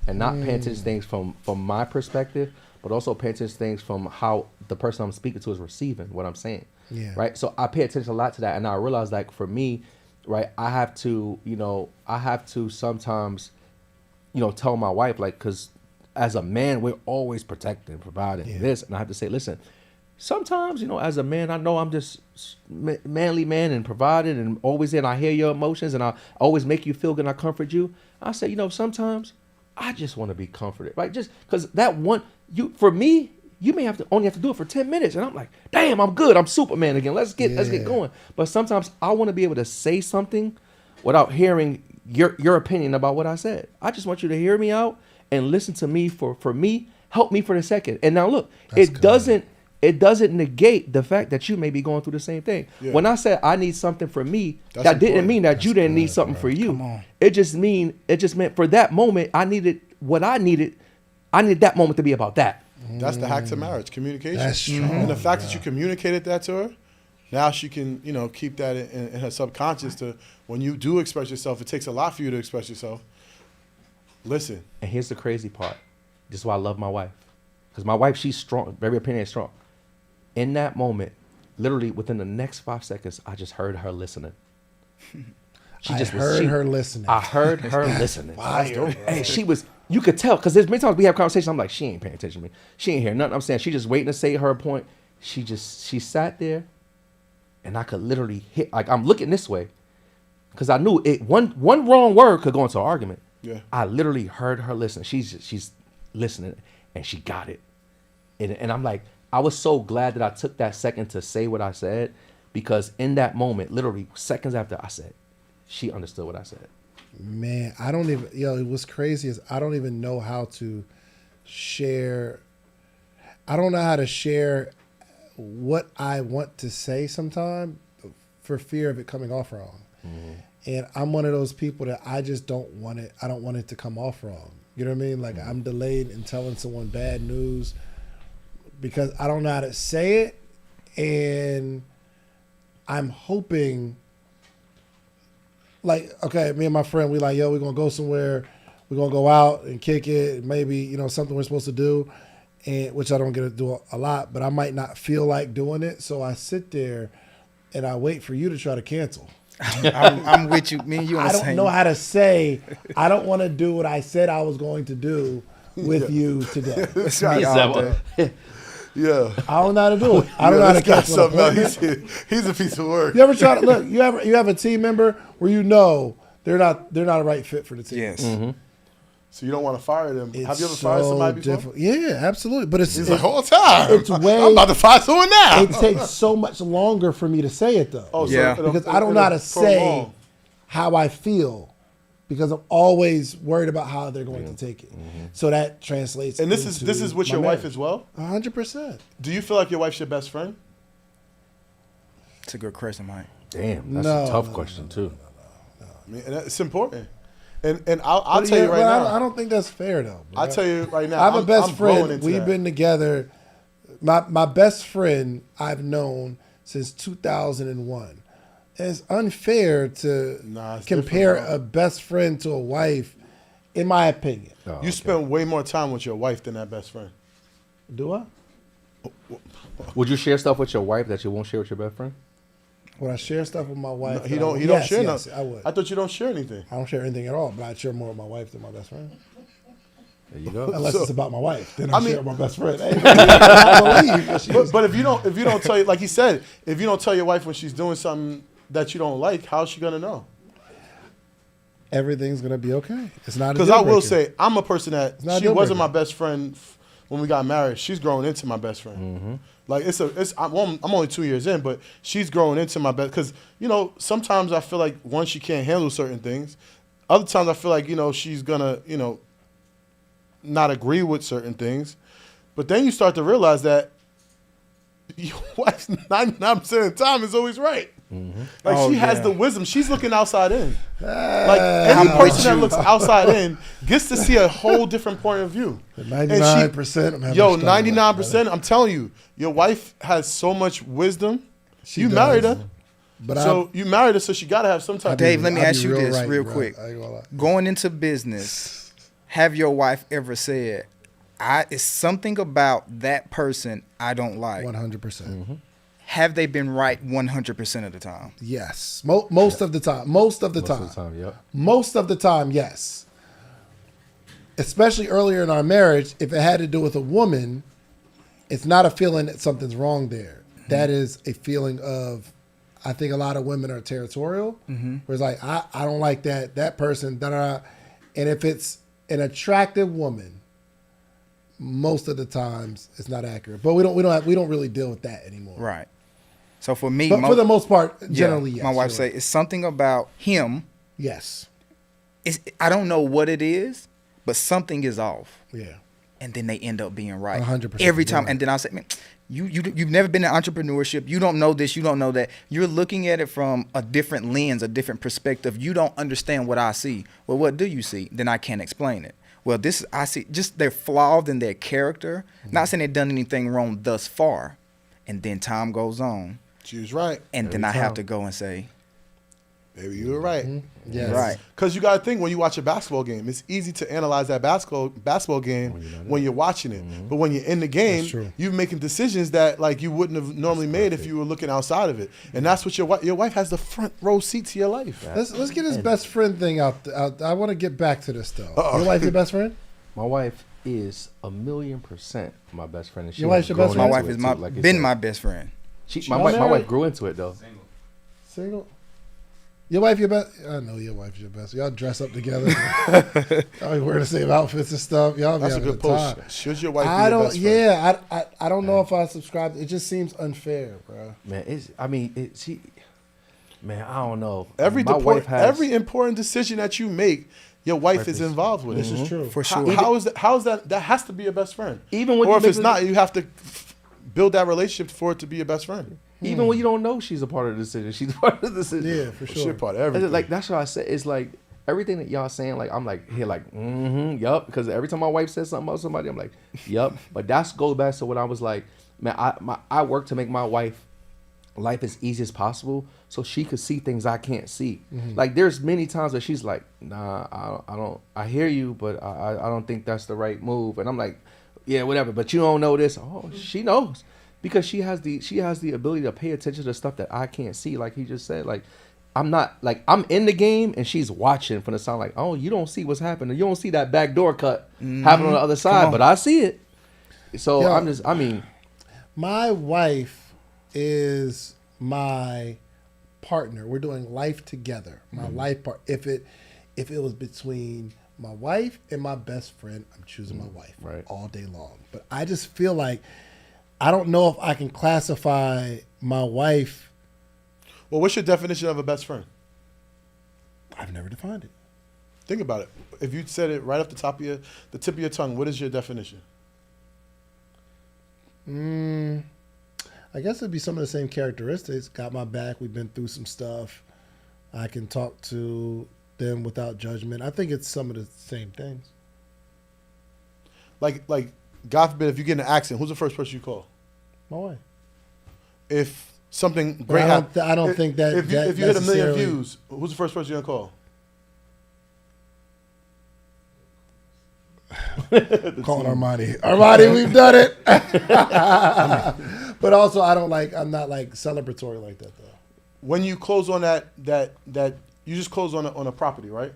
and not paying attention to things from my perspective, but also paying attention to things from how the person I'm speaking to is receiving what I'm saying. Yeah. Right. So I pay attention a lot to that. And I realize like for me, right, I have to sometimes, tell my wife, like, because as a man, we're always protecting, providing this. And I have to say, listen, sometimes, you know, as a man, I know I'm just manly man and provided and always there, and I hear your emotions and I always make you feel good and I comfort you. I say, you know, sometimes I just want to be comforted, right? Just because that one, for me, you may only have to do it for 10 minutes. And I'm like, damn, I'm good. I'm Superman again. Let's get going. But sometimes I want to be able to say something without hearing your opinion about what I said. I just want you to hear me out and listen to me for me, help me for the second. And now look, it doesn't negate the fact that you may be going through the same thing. Yeah. When I said I need something for me, that didn't mean that you didn't need something for you. Come on. It just meant for that moment, I needed what I needed. I needed that moment to be about that. That's the hack to marriage, communication. That's strong. And the fact that you communicated that to her, now she can, you know, keep that in her subconscious to when you do express yourself, it takes a lot for you to express yourself. Listen. And here's the crazy part. This is why I love my wife. Because my wife, she's strong, very opinionated, strong. In that moment, literally within the next 5 seconds, I just heard her listening. I heard her listening. And she was, you could tell, because there's many times we have conversations, I'm like, she ain't paying attention to me. She ain't hearing nothing I'm saying. She just waiting to say her point. She sat there, and I could literally hit, like, I'm looking this way, because I knew one wrong word could go into an argument. Yeah. I literally heard her listen. She's listening, and she got it. And I'm like, I was so glad that I took that second to say what I said, because in that moment, literally seconds after I said, she understood what I said. Man, what's crazy is I don't even know how to share. I don't know how to share what I want to say sometimes for fear of it coming off wrong. Mm-hmm. And I'm one of those people that I just don't want it. I don't want it to come off wrong. You know what I mean? Like, I'm delayed in telling someone bad news because I don't know how to say it. And I'm hoping, like, okay, me and my friend, we like, yo, we're going to go somewhere. We're going to go out and kick it. Maybe, you know, something we're supposed to do, and which I don't get to do a lot, but I might not feel like doing it. So I sit there and I wait for you to try to cancel. I'm with you. Me and you. I don't know how to say, I don't want to do what I said I was going to do with you today. That's me all day. Yeah. I don't know how to do it. I don't know how to cancel. He's a piece of work. You ever try to look? You have a team member where you know they're not a right fit for the team. Yes. Mm-hmm. So you don't want to fire them. It's have you ever fired somebody before? Yeah, absolutely. But it's like all the time. It's I'm about to fire someone now. It takes so much longer for me to say it though. Oh, yeah. So because I don't know how to say how I feel, because I'm always worried about how they're going to take it. Mm-hmm. So that translates. And this is with your wife as well? 100%. Do you feel like your wife's your best friend? It's a good question, Mike. Damn, that's a tough question too. No. I mean, and it's important. And I'll tell you right now. I don't think that's fair though. Bro. I'll tell you right now. I have a best friend. We've been together. My best friend I've known since 2001. And it's unfair to compare a best friend to a wife, in my opinion. Oh, you spend way more time with your wife than that best friend. Do I? Would you share stuff with your wife that you won't share with your best friend? Would I share stuff with my wife? No, he don't share nothing. I would. I thought you don't share anything. I don't share anything at all, but I'd share more with my wife than my best friend. There you go. Unless it's about my wife, then share with my best friend. Hey, but if you don't tell you, like he said, if you don't tell your wife when she's doing something that you don't like, how's she gonna know? Everything's gonna be okay. It's not because I will say I'm a person that she wasn't my best friend when we got married. She's grown into my best friend. Mm-hmm. Like I'm only 2 years in, but she's growing into my best. Because sometimes I feel like one, she can't handle certain things. Other times I feel like she's gonna not agree with certain things. But then you start to realize that your wife 99% of the time is always right. Mm-hmm. Like she has the wisdom. She's looking outside in. Like any person that looks outside in gets to see a whole different point of view. 99%. 99%. I'm telling you, your wife has so much wisdom. You married her. You married her, so she got to have some type of... Dave, let me ask you this real quick. Going into business, have your wife ever said, it's something about that person I don't like? 100%. Mm-hmm. Have they been right 100% of the time? Yes. Most of the time. Most of the time, yeah. Most of the time, yes. Especially earlier in our marriage, if it had to do with a woman it's not a feeling that something's wrong there. That is a feeling of, I think a lot of women are territorial. Where it's like, I don't like that person, da-da-da. And if it's an attractive woman, most of the times it's not accurate. But we don't really deal with that anymore. Right. So for me, But for the most part, generally, yes. my wife say it's something about him. Yes. I don't know what it is, but something is off. Yeah. And then they end up being right 100% every time. right. And then I say, man, you've never been in entrepreneurship. You don't know this. You don't know that. You're looking at it from a different lens, a different perspective. You don't understand what I see. Well, what do you see? Then I can't explain it. Well, I see just they're flawed in their character. Not saying they've done anything wrong thus far. And then time goes on. She was right. And then I have to go and say, Baby, you were right. Yes. right. Because you got to think, when you watch a basketball game, it's easy to analyze that basketball game when you're watching it. But when you're in the game, you're making decisions that like you wouldn't have normally made if you were looking outside of it. And that's what your wife has the front row seat to your life. Let's get his best friend thing out. I want to get back to this though. Your wife your best friend? My wife is 1,000,000% my best friend. And she Your wife's your best my friend? wife is my best friend. My wife grew into it though. Single? Your wife your best? I know your wife's your best. Y'all dress up together. Y'all be wearing the same outfits and stuff. Y'all be That's a having good a post. time. Should your wife be your best friend? Yeah, I don't know if I subscribe. It just seems unfair, bro. Man, I don't know. Every My wife has every important decision that you make, your wife is involved with. This is true. For sure. How is that? That has to be your best friend. Even when or you if make it's the- not, you have to build that relationship for it to be your best friend. even when you don't know she's a part of the decision, she's a part of the decision. Yeah, for sure. Shit part of everything. Like that's what I said. It's like everything that y'all saying. Like I'm like here, like yup. Because every time my wife says something about somebody, I'm like yup. But that's goes back to what I was like. Man, I work to make my wife life as easy as possible, so she could see things I can't see. Like there's many times that she's like, nah, I don't. I hear you, but I don't think that's the right move. And I'm like, yeah, whatever. But you don't know this. Oh, she knows. Because she has the ability to pay attention to stuff that I can't see, like he just said. Like I'm in the game and she's watching from the side, like, oh, you don't see what's happening. You don't see that back door cut happening on the other side, but I see it. So Yo, my wife is my partner. We're doing life together. My life part. If it was between my wife and my best friend, I'm choosing my wife all day long. But I just feel like I don't know if I can classify my wife. Well, what's your definition of a best friend? I've never defined it. Think about it. If you said it right off the tip of your tongue, what is your definition? I guess it'd be some of the same characteristics. Got my back. We've been through some stuff. I can talk to them without judgment. I think it's some of the same things. Like God forbid, if you get in an accident, who's the first person you call? My wife. If something But great happens, I don't think that if you that hit 1 million necessarily- views, who's the first person you're gonna call? Calling Armani. Armani, we've done it. But also, I'm not like celebratory like that though. When you close on that you just close on a property, right?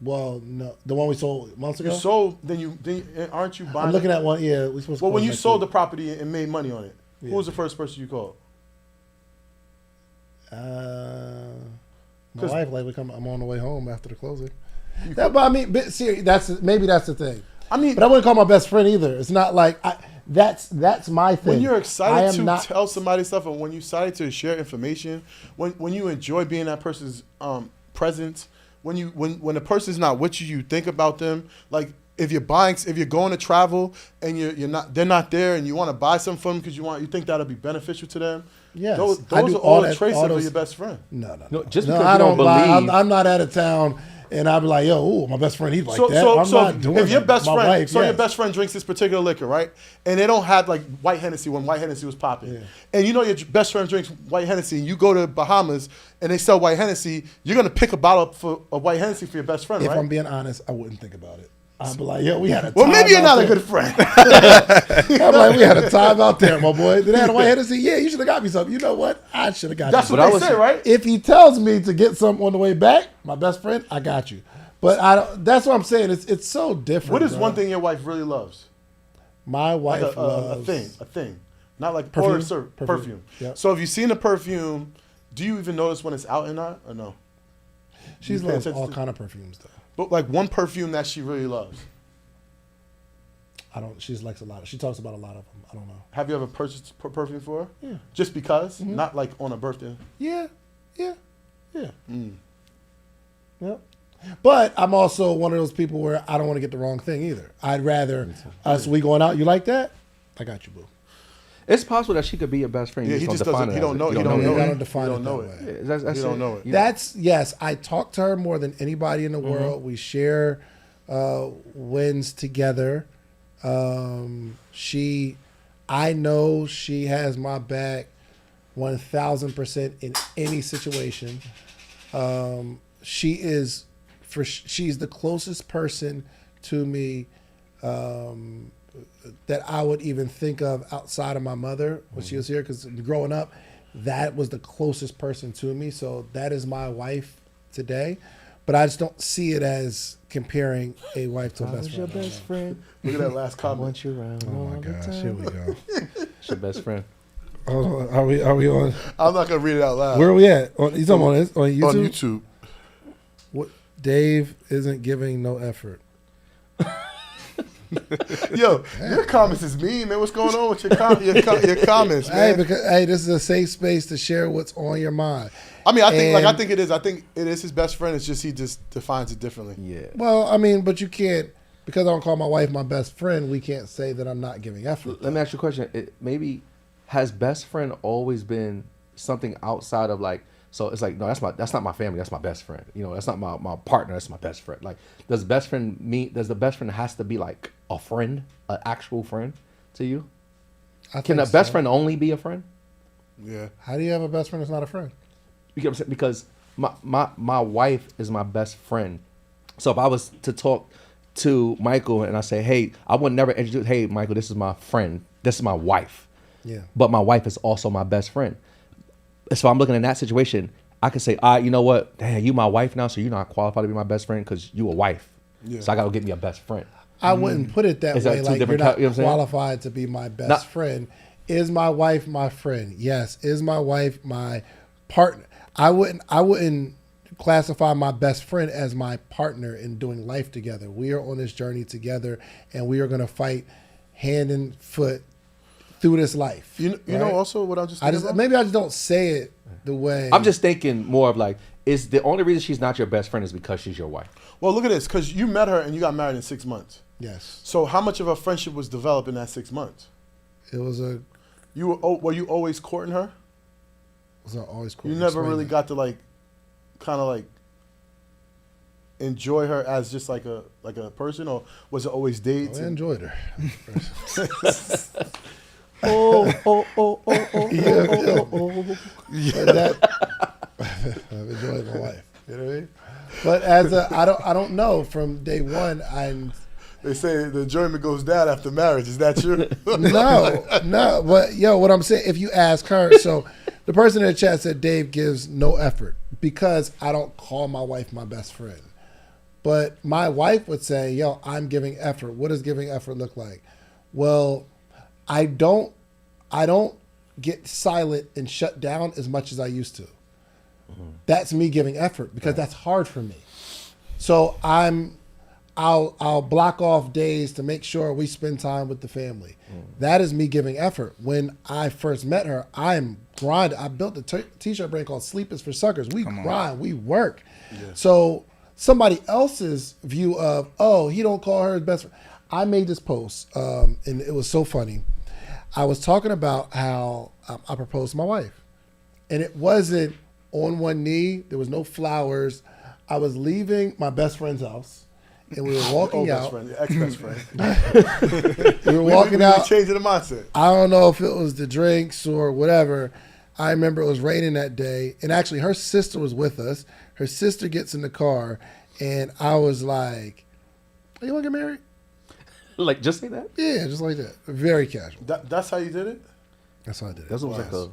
Well, no, the one we sold months ago. You sold, then aren't you buying? I'm looking at one. Yeah, we supposed to. Well, when close you next sold the week. property and made money on it, Yeah. who was the first person you called? My wife, like, I'm on the way home after the closing. But I mean, seriously, that's the thing. I mean, But I wouldn't call my best friend either. It's not like that's my thing. when you're excited to not, tell somebody stuff, and when you excited to share information, when you enjoy being that person's presence, when the person's not with you, you think about them. Like if you're going to travel and they're not there, and you want to buy something from them because you think that'll be beneficial to them. Yes, those I are do all that- the traits all of those- your best friend. No, just no, because I you don't buy. believe. I'm not out of town, and I'll be like, yo, ooh, my best friend, he's like that. I'm not doing if your that. best My friend, wife, your yes. best friend drinks this particular liquor, right? And they don't have like White Hennessy when White Hennessy was popping. Yeah. And you know your best friend drinks White Hennessy, and you go to Bahamas and they sell White Hennessy, you're gonna pick a bottle of White Hennessy for your best friend, If right? I'm being honest, I wouldn't think about it. I'd be like, yo, we had a time. Well, maybe you're out not a there. good friend. I'm like, we had a time out there, my boy. Did they have a White Hennessy? Yeah, you should have got me something. You know what? I should have got That's you. what But I they was- say, right? If he tells me to get something on the way back, my best friend, I got you. But I don't. That's what I'm saying. It's so different. What is bro. one thing your wife really loves? My Like wife a loves a thing, not like Perfume? perfume. Yep. So if you've seen the perfume, do you even notice when it's out or not, or no? She You pay loves attention all to- kind of perfumes though. But like one perfume that she really loves. I don't. She likes a lot. She talks about a lot of them. I don't know. Have you ever purchased perfume for her? Yeah. Just because, Mm-hmm. not like on a birthday. Yeah. Mm. Yep. But I'm also one of those people where I don't want to get the wrong thing either. I'd rather us we going out. You like that? I got you, boo. It's possible that she could be your best friend. Yeah, You he just just don't doesn't. define He it. don't know. as it. He You don't know. I it. don't define He it don't know that it. way. Yeah, that's You it. don't know it. You That's yes. I talk to her more than anybody in the world. We share wins together. I know she has my back 1,000% in any situation. She's the closest person to me that I would even think of outside of my mother when she was here. Because growing up, that was the closest person to me. So that is my wife today. But I just don't see it as comparing a wife to a I best was your friend. best friend. Look at that last I comment. want you around Oh all my the gosh, time. here we go. It's your best friend. Hold on. Are we on? I'm not gonna read it out loud. Where are we at? You talking on YouTube? On YouTube. What, Dave isn't giving no effort. Yo, your comments is mean, man. What's going on with your comments, Hey, man? because this is a safe space to share what's on your mind. I mean, I And- think it is. I think it is his best friend. It's just he just defines it differently. Yeah. Well, I mean, but you can't, because I don't call my wife my best friend, we can't say that I'm not giving effort. Let me ask you a question. Maybe has best friend always been something outside of like? So it's like no, that's not my family. That's my best friend. You know, that's not my partner. That's my best friend. Like, does best friend mean? Does the best friend has to be like a friend, an actual friend to you? I Can a think best so. friend only be a friend? Yeah. How do you have a best friend that's not a friend? You get what I'm saying? Because my wife is my best friend. So if I was to talk to Michael and I say, hey, I would never introduce, hey, Michael, this is my friend. This is my wife. Yeah. But my wife is also my best friend. So I'm looking in that situation. I could say, you know what? Hey, you my wife now, so you're not qualified to be my best friend because you a wife. Yeah. So I got to get me a best friend. I wouldn't put it that Is that way. two Like you're different not you know what I'm saying? qualified to be my best Not- friend. Is my wife my friend? Yes. Is my wife my partner? I wouldn't classify my best friend as my partner in doing life together. We are on this journey together, and we are going to fight hand and foot through this life. You know right? also what I'm just thinking about? Maybe I just don't say it the way I'm just thinking more of like, is the only reason she's not your best friend is because she's your wife? Well, look at this, because you met her and you got married in 6 months. Yes. So how much of a friendship was developed in that 6 months? It was a Were you always courting her? always cool. You never really got to like, kind of like, enjoy her as just like a person, or was it always dates? I enjoyed her. Yeah. But that I've enjoyed my wife. You know what I mean? But I don't know from day one. They say the enjoyment goes down after marriage. Is that true? No. But what I'm saying, if you ask her, so the person in the chat said Dave gives no effort because I don't call my wife my best friend. But my wife would say, I'm giving effort. What does giving effort look like? Well, I don't get silent and shut down as much as I used to. That's me giving effort because that's hard for me. So I'll block off days to make sure we spend time with the family. That is me giving effort. When I first met her, I'm grind. I built a t-shirt brand called Sleep is for Suckers. We grind, we work. Yeah. So somebody else's view of, he don't call her his best friend. I made this post, and it was so funny. I was talking about how I proposed to my wife, and it wasn't on one knee. There was no flowers. I was leaving my best friend's house, and we were walking Old out. best friend, ex-best friend. We were walking out. Changing the mindset. I don't know if it was the drinks or whatever. I remember it was raining that day, and actually her sister was with us. Her sister gets in the car, and I was like, "Hey, you want to get married?" Like, just say that? Yeah, just like that. Very casual. That's how you did it? That's how I did it. That's almost like a...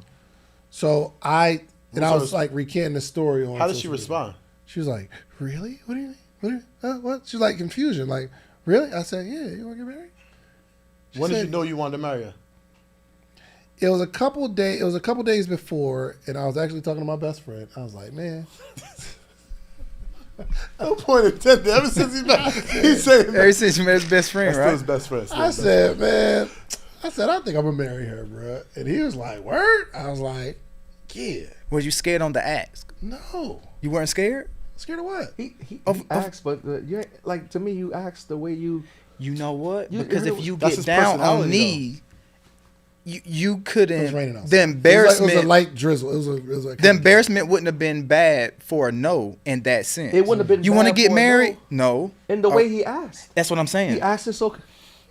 So I So was like recanting the story on. How did she social media. respond? She was like, "Really? What do you mean? What? She's like confusion. Like, really?" I said, "Yeah. You want to get married?" When did you know you wanted to marry her? It was a couple days before, and I was actually talking to my best friend. I was like, man. No point intended. Ever since he's saying Ever since you met his best friend, that's still right? his best friend. I said, man, I think I'm going to marry her, bro. And he was like, word? I was like, yeah. Was you scared on the ask? No. You weren't scared? Scared of what? He asked, but like to me, you asked the way you. You know what? You- Because if you that's get his down on personality, knee, you It was couldn't. raining outside. The embarrassment. It was a light drizzle. It was like The embarrassment wouldn't have been bad for a no in that sense. It wouldn't have been. You want to get married? No. And the way he asked, That's what I'm saying. he asked it so.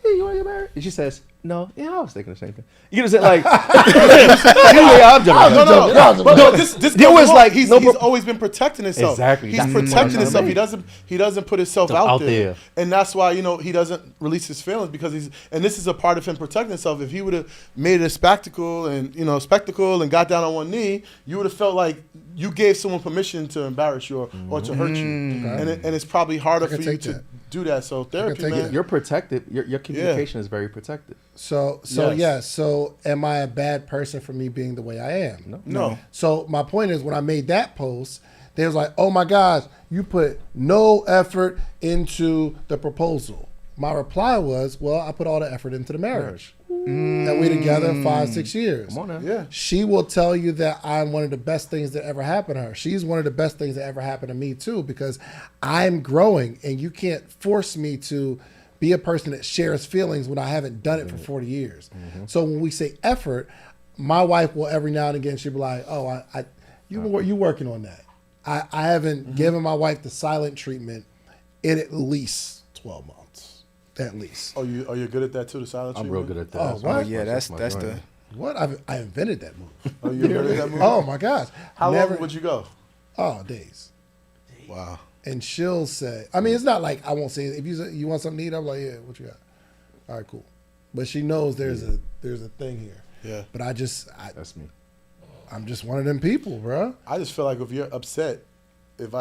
Hey, you want to get married? And she says, no. Yeah, I was thinking the same thing. You know what I'm saying? Like, I'm joking. No, but no, this There was like like he's no always been protecting himself. Exactly. He's That's protecting what I himself. mean. He doesn't put himself Stuff out out there. there. And that's why he doesn't release his feelings because and this is a part of him protecting himself. If he would have made it a spectacle and got down on one knee, you would have felt like you gave someone permission to embarrass you or to hurt you. And it's probably harder for can you take to that. do that. So therapy, take man. it. You're protected. Your communication is very protected. So am I a bad person for me being the way I am? No. So my point is, when I made that post, they was like, "Oh my gosh, you put no effort into the proposal." My reply was, "Well, I put all the effort into the marriage. That we together 5-6 years. Come on now. Yeah. She will tell you that I'm one of the best things that ever happened to her. She's one of the best things that ever happened to me too, because I'm growing, and you can't force me to be a person that shares feelings when I haven't done it for 40 years. So when we say effort, my wife will every now and again, she'll be like, "Oh, you working on that." I haven't given my wife the silent treatment in at least 12 months, at least. Oh, you good at that too? The silent I'm treatment? real good at that. Oh, That's what? my- Oh yeah, that's my the. joint. What? I invented that move. Oh, you good at that move? Oh my gosh. How long would you go? Oh, days. Wow. And she'll say, I mean, it's not like I won't say, if you want something to eat, I'm like, yeah, what you got? All right, cool. But she knows there's a thing here. Yeah. But That's me. I'm just one of them people, bro. I just feel like if you're upset, if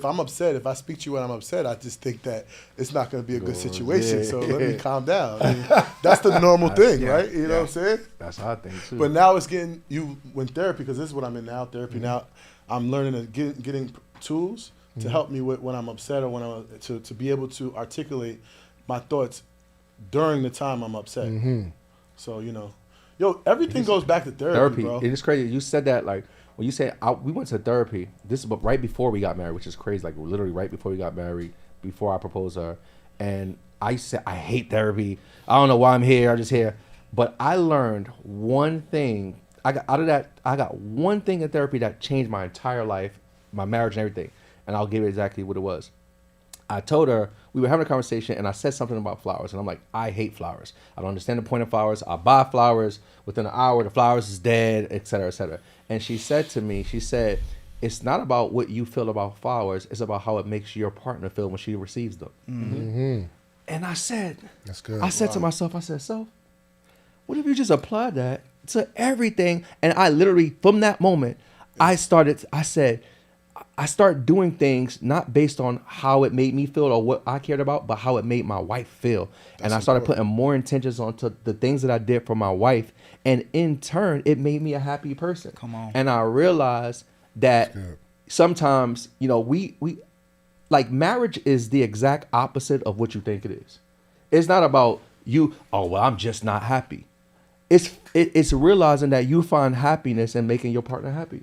I'm upset, if I speak to you when I'm upset, I just think that it's not going to be a good situation. yeah. So let me calm down. I mean, that's the normal thing, right? You know what I'm saying? That's how I think too. But now it's getting you when therapy, because this is what I'm in now. Therapy now, I'm learning to getting tools to help me with when I'm upset or when I'm to be able to articulate my thoughts during the time I'm upset. So everything goes back to therapy, bro. It is crazy. You said that like when you say we went to therapy. This is right before we got married, which is crazy. Like literally right before we got married, before I proposed to her, and I said I hate therapy. I don't know why I'm here. I'm just here. But I learned one thing. I got one thing in therapy that changed my entire life, my marriage and everything. And I'll give it exactly what it was. I told her, we were having a conversation, and I said something about flowers. And I'm like, I hate flowers. I don't understand the point of flowers. I buy flowers. Within an hour, the flowers is dead, et cetera, et cetera. And she said to me, it's not about what you feel about flowers. It's about how it makes your partner feel when she receives them. And I said, That's good. I said to myself, so what if you just apply that to everything? And I literally, from that moment, I started doing things not based on how it made me feel or what I cared about, but how it made my wife feel. And I started putting more intentions onto the things that I did for my wife. And in turn, it made me a happy person. Come on. And I realized that sometimes, we like marriage is the exact opposite of what you think it is. It's not about you, I'm just not happy. It's realizing that you find happiness in making your partner happy.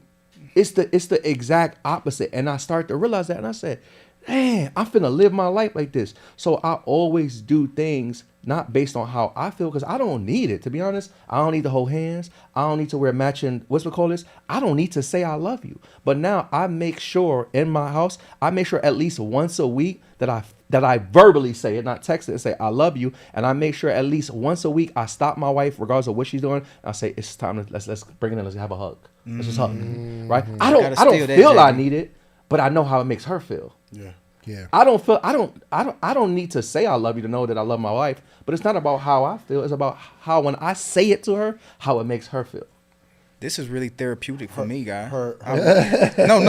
It's the exact opposite. And I started to realize that, and I said, man, I'm finna live my life like this. So I always do things not based on how I feel, because I don't need it, to be honest. I don't need to hold hands. I don't need to wear matching, I don't need to say I love you. But now I make sure in my house, at least once a week that I verbally say it, not text it and say I love you. And I make sure at least once a week I stop my wife, regardless of what she's doing. I say it's time to let's bring it in. Let's have a hug. Let's just hug, right? I don't feel I need it, but I know how it makes her feel. Yeah. Yeah. I don't need to say I love you to know that I love my wife, but it's not about how I feel. It's about how when I say it to her, how it makes her feel. This is really therapeutic for me, guy. Her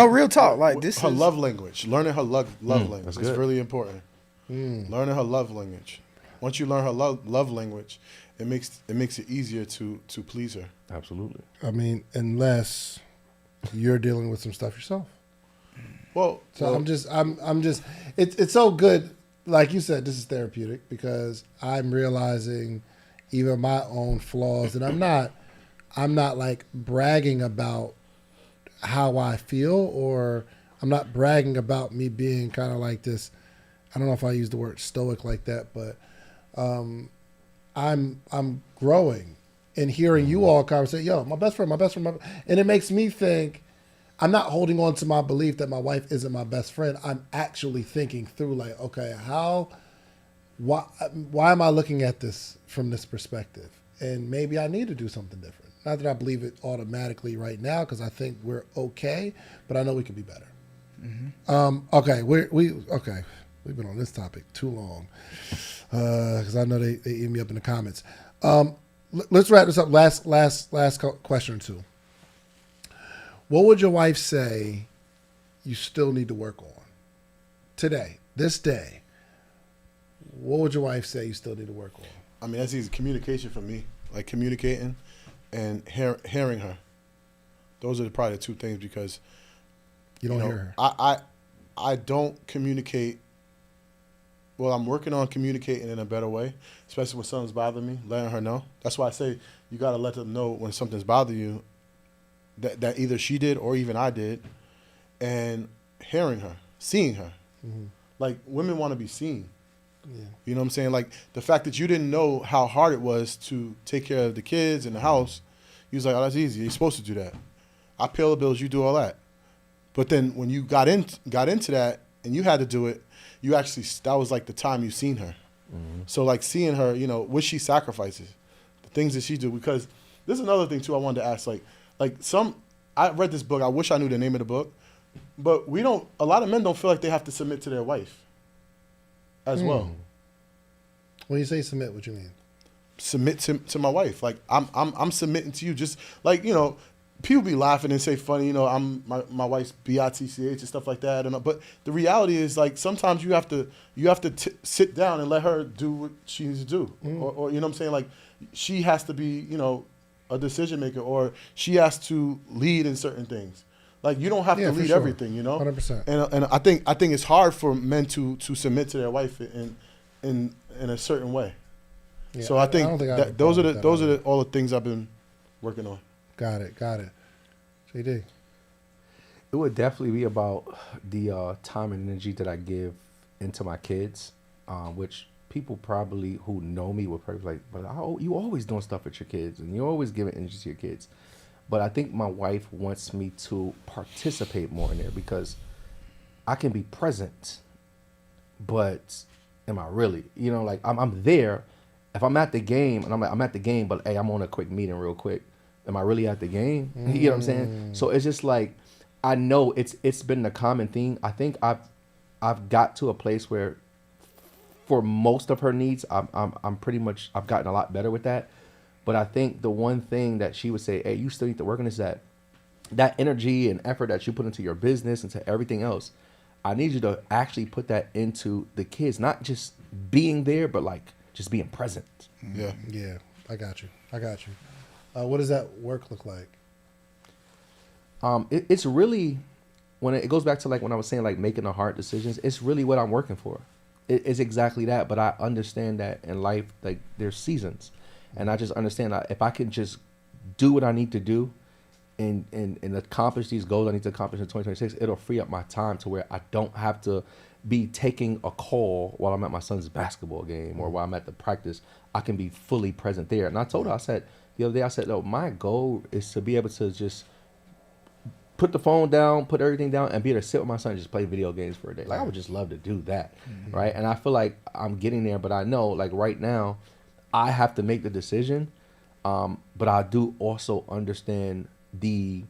Real talk. Like this her is love language. Learning her love language is good. really important. Learning her love language. Once you learn her love language, it makes it easier to please her. Absolutely. I mean, unless you're dealing with some stuff yourself. Well, So I'm just it's so good. Like you said, this is therapeutic because I'm realizing even my own flaws, and I'm not like bragging about how I feel, or I'm not bragging about me being kind of like this. I don't know if I use the word stoic like that, but I'm growing and hearing you all conversate. Yo, my best friend, and it makes me think. I'm not holding on to my belief that my wife isn't my best friend. I'm actually thinking through, like, okay, why am I looking at this from this perspective? And maybe I need to do something different. Not that I believe it automatically right now, because I think we're okay, but I know we could be better. Mm-hmm. Okay, we've been on this topic too long, because I know they eat me up in the comments. Let's wrap this up. Last question or two. What would your wife say you still need to work on today, this day? What would your wife say you still need to work on? I mean, that's easy. Communication for me, like communicating and hearing her. Those are probably the two things, because you don't hear her. I don't communicate. Well, I'm working on communicating in a better way, especially when something's bothering me, letting her know. That's why I say you got to let them know when something's bothering you, that either she did or even I did, and hearing her, seeing her. Mm-hmm. Like, women want to be seen. Yeah. You know what I'm saying? Like, the fact that you didn't know how hard it was to take care of the kids in the house, you was like, oh, that's easy. You're supposed to do that. I pay all the bills, you do all that. But then when you got into that and you had to do it, you actually, that was like the time you seen her. Mm-hmm. So, like, seeing her, you know, what she sacrifices, the things that she do. Because this is another thing, too, I wanted to ask, I read this book. I wish I knew the name of the book, but a lot of men don't feel like they have to submit to their wife as well. When you say submit, what you mean? Submit to my wife. Like, I'm submitting to you. Just like, you know, people be laughing and say funny, you know, I'm my wife's BITCH and stuff like that. But the reality is, like, sometimes you have to sit down and let her do what she needs to do. Or you know what I'm saying? Like, she has to be, you know, a decision maker, or she has to lead in certain things. Like, you don't have to lead everything, you know. 100%. And I think it's hard for men to submit to their wife in a certain way. Yeah, so I think those are all the things I've been working on. Got it. JD. It would definitely be about the time and energy that I give into my kids, which people probably who know me would probably be like, but you always doing stuff with your kids and you're always giving energy to your kids. But I think my wife wants me to participate more in there, because I can be present, but am I really? You know, like, I'm there. If I'm at the game and I'm at the game, but hey, I'm on a quick meeting real quick. Am I really at the game? You know what I'm saying? So it's just like, I know it's been a common theme. I think I've got to a place where, for most of her needs, I'm pretty much, I've gotten a lot better with that. But I think the one thing that she would say, hey, you still need to work on, is that energy and effort that you put into your business, into everything else. I need you to actually put that into the kids, not just being there, but like just being present. Yeah. Yeah. I got you. What does that work look like? It's really, when it goes back to like when I was saying like making the hard decisions, it's really what I'm working for. It's exactly that. But I understand that in life, like, there's seasons. And I just understand that if I can just do what I need to do and accomplish these goals I need to accomplish in 2026, it'll free up my time to where I don't have to be taking a call while I'm at my son's basketball game or while I'm at the practice. I can be fully present there. And I told her, I said, the other day, no, my goal is to be able to just put the phone down, put everything down, and be able to sit with my son and just play video games for a day. Like, I would just love to do that, right? And I feel like I'm getting there, but I know, like, right now, I have to make the decision, but I do also understand the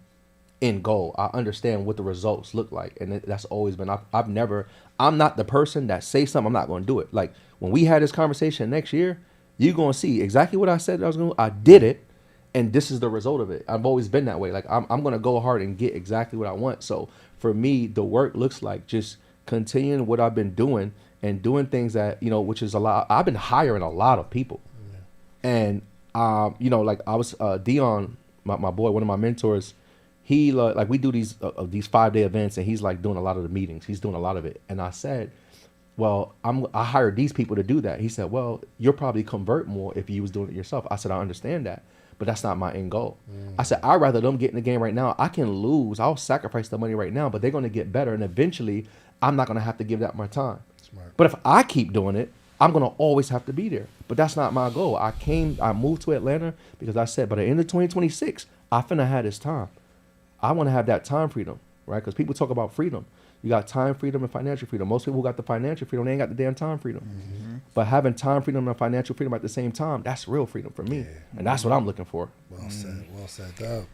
end goal. I understand what the results look like, and that's always been. I'm not the person that say something, I'm not going to do it. Like, when we had this conversation next year, you're going to see exactly what I said I was going to do. I did it, and this is the result of it. I've always been that way. Like, I'm going to go hard and get exactly what I want. So for me, the work looks like just continuing what I've been doing and doing things that, you know, which is a lot. I've been hiring a lot of people. And you know, like I was Dion, my boy, one of my mentors. He like we do these 5-day events, and he's like doing a lot of the meetings. He's doing a lot of it. And I said, well, I hired these people to do that. He said, well, you'll probably convert more if you was doing it yourself. I said, I understand that, but that's not my end goal. I said, I'd rather them get in the game right now. I can lose. I'll sacrifice the money right now, but they're going to get better. And eventually I'm not going to have to give that my time. Smart. But if I keep doing it, I'm going to always have to be there. But that's not my goal. I moved to Atlanta because I said, by the end of 2026, I finna have this time. I want to have that time freedom, right? Because people talk about freedom. You got time freedom and financial freedom. Most people who got the financial freedom, they ain't got the damn time freedom. Mm-hmm. But having time freedom and financial freedom at the same time, that's real freedom for me. Yeah. And that's what I'm looking for. Well said, dog.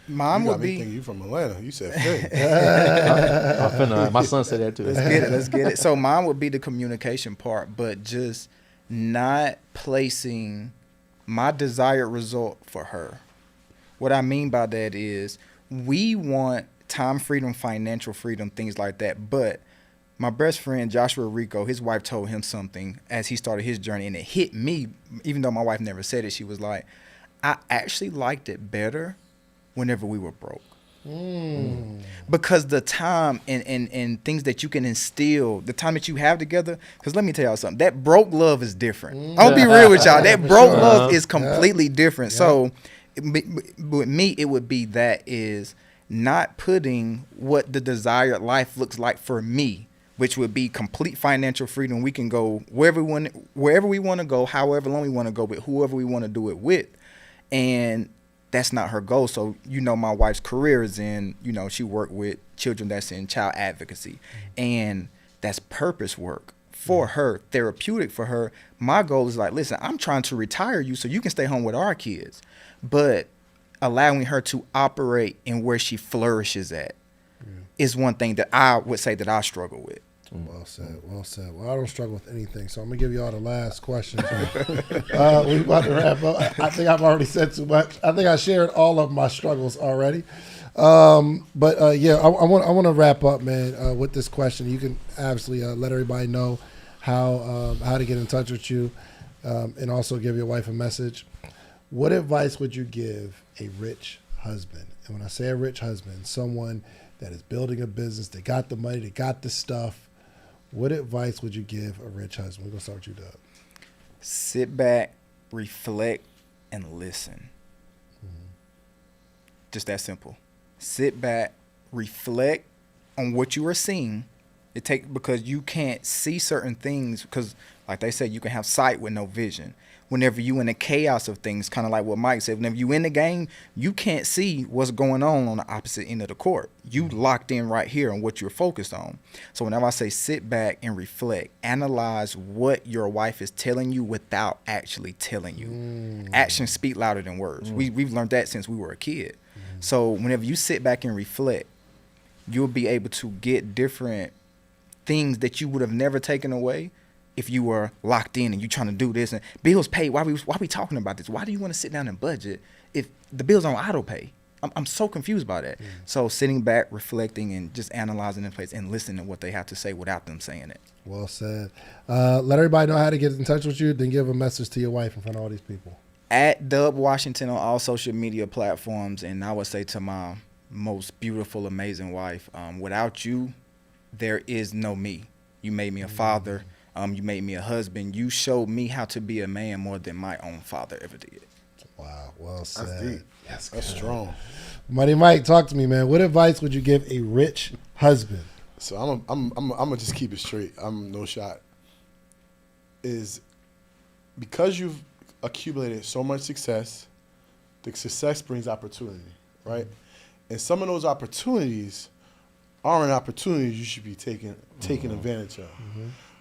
Mine You would got me be. thinking you from Atlanta. You said Philly. My son said that too. Let's get it. So mine would be the communication part, but just not placing my desired result for her. What I mean by that is we want time freedom, financial freedom, things like that. But my best friend, Joshua Rico, his wife told him something as he started his journey, and it hit me, even though my wife never said it. She was like, I actually liked it better whenever we were broke. Because the time and things that you can instill, the time that you have together, because let me tell y'all something, that broke love is different. I'll be real with y'all. That broke love is completely different. So with me, it would be that is not putting what the desired life looks like for me, which would be complete financial freedom. We can go wherever we want to go, however long we want to go with whoever we want to do it with. And that's not her goal. So, you know, my wife's career is in, you know, she worked with children that's in child advocacy. And that's purpose work for her, therapeutic for her. My goal is like, listen, I'm trying to retire you so you can stay home with our kids. But allowing her to operate in where she flourishes at is one thing that I would say that I struggle with. Well said. Well, I don't struggle with anything, so I'm going to give you all the last question. We're about to wrap up. I think I've already said too much. I think I shared all of my struggles already. I want to wrap up, man, with this question. You can absolutely let everybody know how to get in touch with you and also give your wife a message. What advice would you give a rich husband? And when I say a rich husband, someone that is building a business, they got the money, they got the stuff. What advice would you give a rich husband? We're going to start with you, Doug. Sit back, reflect, and listen. Just that simple. Sit back, reflect on what you are seeing. Because you can't see certain things because, like they said, you can have sight with no vision. Whenever you in the chaos of things, kind of like what Mike said, whenever you in the game, you can't see what's going on the opposite end of the court. You locked in right here on what you're focused on. So whenever I say sit back and reflect, analyze what your wife is telling you without actually telling you. Actions speak louder than words. We've learned that since we were a kid. So whenever you sit back and reflect, you'll be able to get different things that you would have never taken away if you were locked in and you trying to do this and bills paid. Why we talking about this? Why do you want to sit down and budget if the bills on auto pay? I'm so confused by that. So sitting back, reflecting, and just analyzing in place and listening to what they have to say without them saying it. Well said. Let everybody know how to get in touch with you. Then give a message to your wife in front of all these people. At Dub Washington on all social media platforms. And I would say to my most beautiful, amazing wife, without you, there is no me. You made me a father. You made me a husband. You showed me how to be a man more than my own father ever did. Wow, well said. That's deep. Yes, That's strong. Money Mike, talk to me, man. What advice would you give a rich husband? So I'm gonna just keep it straight. I'm no shot. Is because you've accumulated so much success, the success brings opportunity, right? And some of those opportunities aren't opportunities you should be taking advantage of.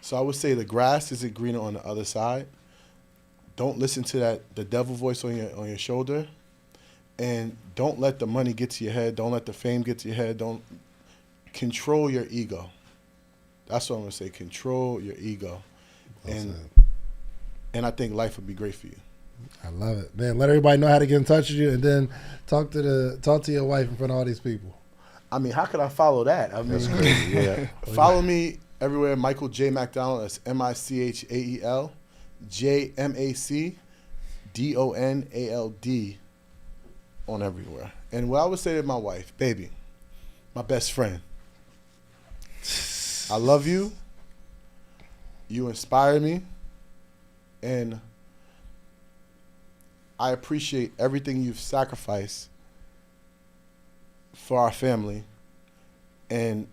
So I would say the grass isn't greener on the other side. Don't listen to the devil voice on your shoulder, and don't let the money get to your head. Don't let the fame get to your head. Don't control your ego. That's what I'm gonna say. Control your ego, and I think life would be great for you. I love it, man. Let everybody know how to get in touch with you, and then talk to your wife in front of all these people. I mean, how could I follow that? I mean, That's crazy. Yeah. Follow me everywhere. Michael J. MacDonald. That's MichaelJMacDonald. DONALD on everywhere. And what I would say to my wife, baby, my best friend, I love you. You inspire me. And I appreciate everything you've sacrificed for our family. And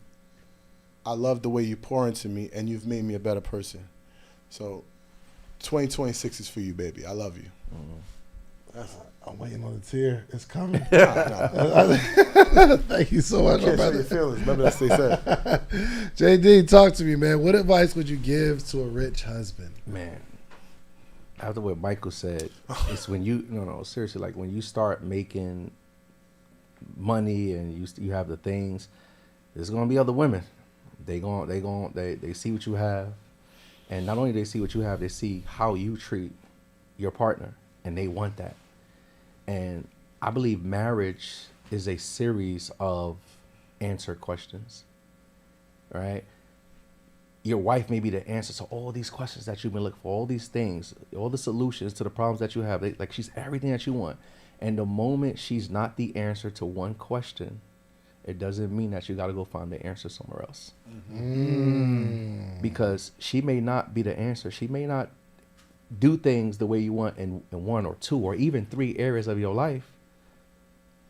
I love the way you pour into me, and you've made me a better person. So 2026 is for you, baby. I love you. I'm waiting on the tear. It's coming. Nah. Thank you so much, my Can't show brother. your feelings. Remember that's what they said. JD, talk to me, man. What advice would you give to a rich husband? Man, after what Michael said, it's when you seriously, like when you start making money and you have the things, there's gonna be other women. They see what you have, and not only they see what you have, they see how you treat your partner, and they want that. And I believe marriage is a series of answered questions, right? Your wife may be the answer to all these questions that you've been looking for, all these things, all the solutions to the problems that you have. Like she's everything that you want. And the moment she's not the answer to one question, it doesn't mean that you got to go find the answer somewhere else. Because she may not be the answer. She may not do things the way you want in one or two or even three areas of your life.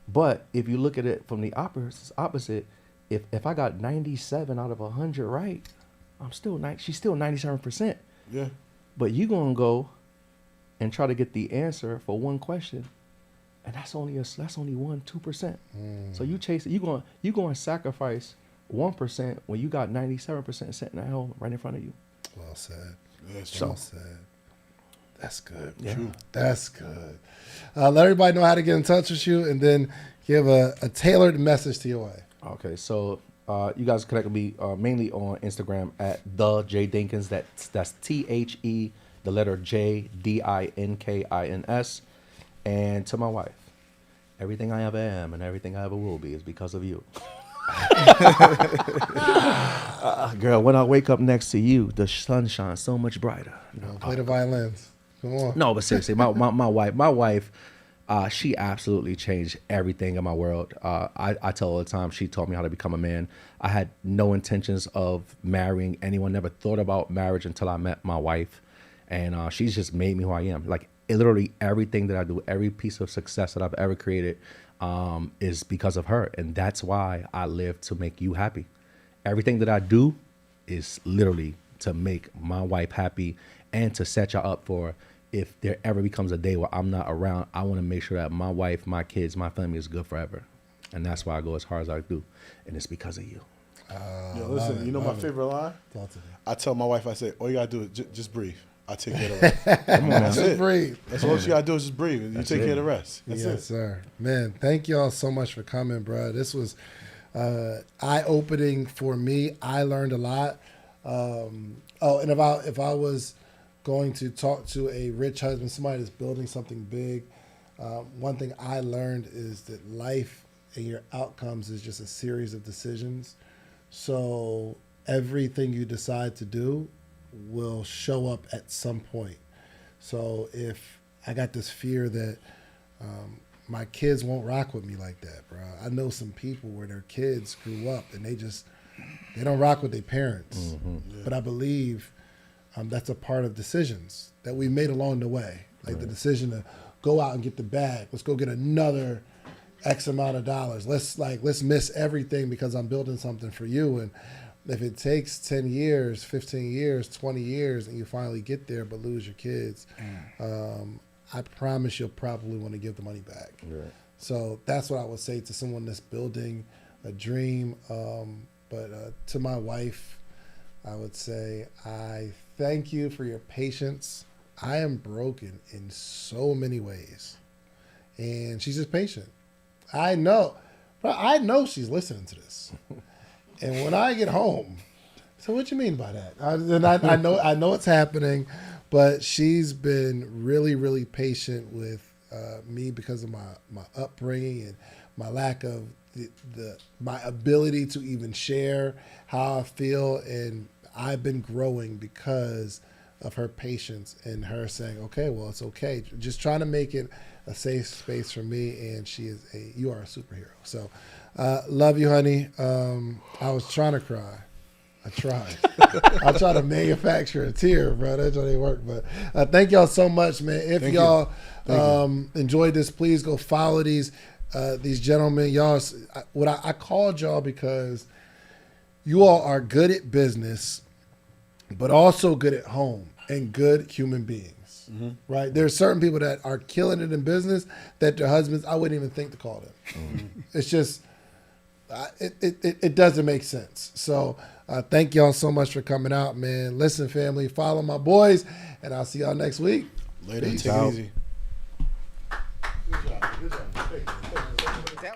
But if you look at it from the opposite, if I got 97 out of 100 right, she's still 97%. Yeah. But you gonna go and try to get the answer for one question, and that's only 1-2%. So you chase it. You going to sacrifice 1% when you got 97% sitting at home right in front of you. Well said. Yeah, it's Well true. said. That's good. Yeah. True. That's good. Let everybody know how to get in touch with you, and then give a tailored message to your wife. Okay, so you guys connect with me mainly on Instagram at the JDinkins. That's THE, the letter JDINKINS. And to my wife, everything I ever am and everything I ever will be is because of you. Girl, when I wake up next to you, the sun shines so much brighter. Play the violins. Come on. No, but seriously, my wife, she absolutely changed everything in my world. I tell all the time, she taught me how to become a man. I had no intentions of marrying anyone, never thought about marriage until I met my wife. And she's just made me who I am. Like, literally everything that I do, every piece of success that I've ever created is because of her. And that's why I live to make you happy. Everything that I do is literally to make my wife happy and to set y'all up for if there ever becomes a day where I'm not around, I want to make sure that my wife, my kids, my family is good forever. And that's why I go as hard as I do. And it's because of you. Yo, listen, you know my favorite line? Talk to me. I tell my wife, I say, all you got to do is just breathe. I take care of the rest. Come on, man. That's Just it. breathe. That's all you got to do is just breathe. You take care of the rest. That's Yes, it. sir. Man, thank y'all so much for coming, bro. This was eye-opening for me. I learned a lot. And if I was going to talk to a rich husband, somebody that's building something big, one thing I learned is that life and your outcomes is just a series of decisions. So everything you decide to do will show up at some point. So if I got this fear that my kids won't rock with me like that, bro. I know some people where their kids grew up and they don't rock with their parents. Mm-hmm. Yeah. But I believe that's a part of decisions that we made along the way. Like the decision to go out and get the bag. Let's go get another X amount of dollars. Let's miss everything because I'm building something for you. And if it takes 10 years, 15 years, 20 years, and you finally get there but lose your kids, I promise you'll probably want to give the money back. Right. So that's what I would say to someone that's building a dream. But to my wife, I would say, I thank you for your patience. I am broken in so many ways. And she's just patient. I know she's listening to this. And when I get home, so what you mean by that? I know it's happening, but she's been really, really patient with me because of my upbringing and my lack of my ability to even share how I feel. And I've been growing because of her patience and her saying, okay, well, it's okay. Just trying to make it a safe space for me. And you are a superhero. So love you, honey. I was trying to cry. I tried. I tried to manufacture a tear, bro. That didn't work. But thank y'all so much, man. If Thank y'all enjoyed this, please go follow these gentlemen. Y'all, I called y'all because you all are good at business, but also good at home and good human beings. Mm-hmm. Right? There's certain people that are killing it in business that their husbands, I wouldn't even think to call them. Mm-hmm. It's just, it doesn't make sense. So thank y'all so much for coming out, man. Listen, family, follow my boys, and I'll see y'all next week. Later. Peace. Take it easy. Good job. Good job.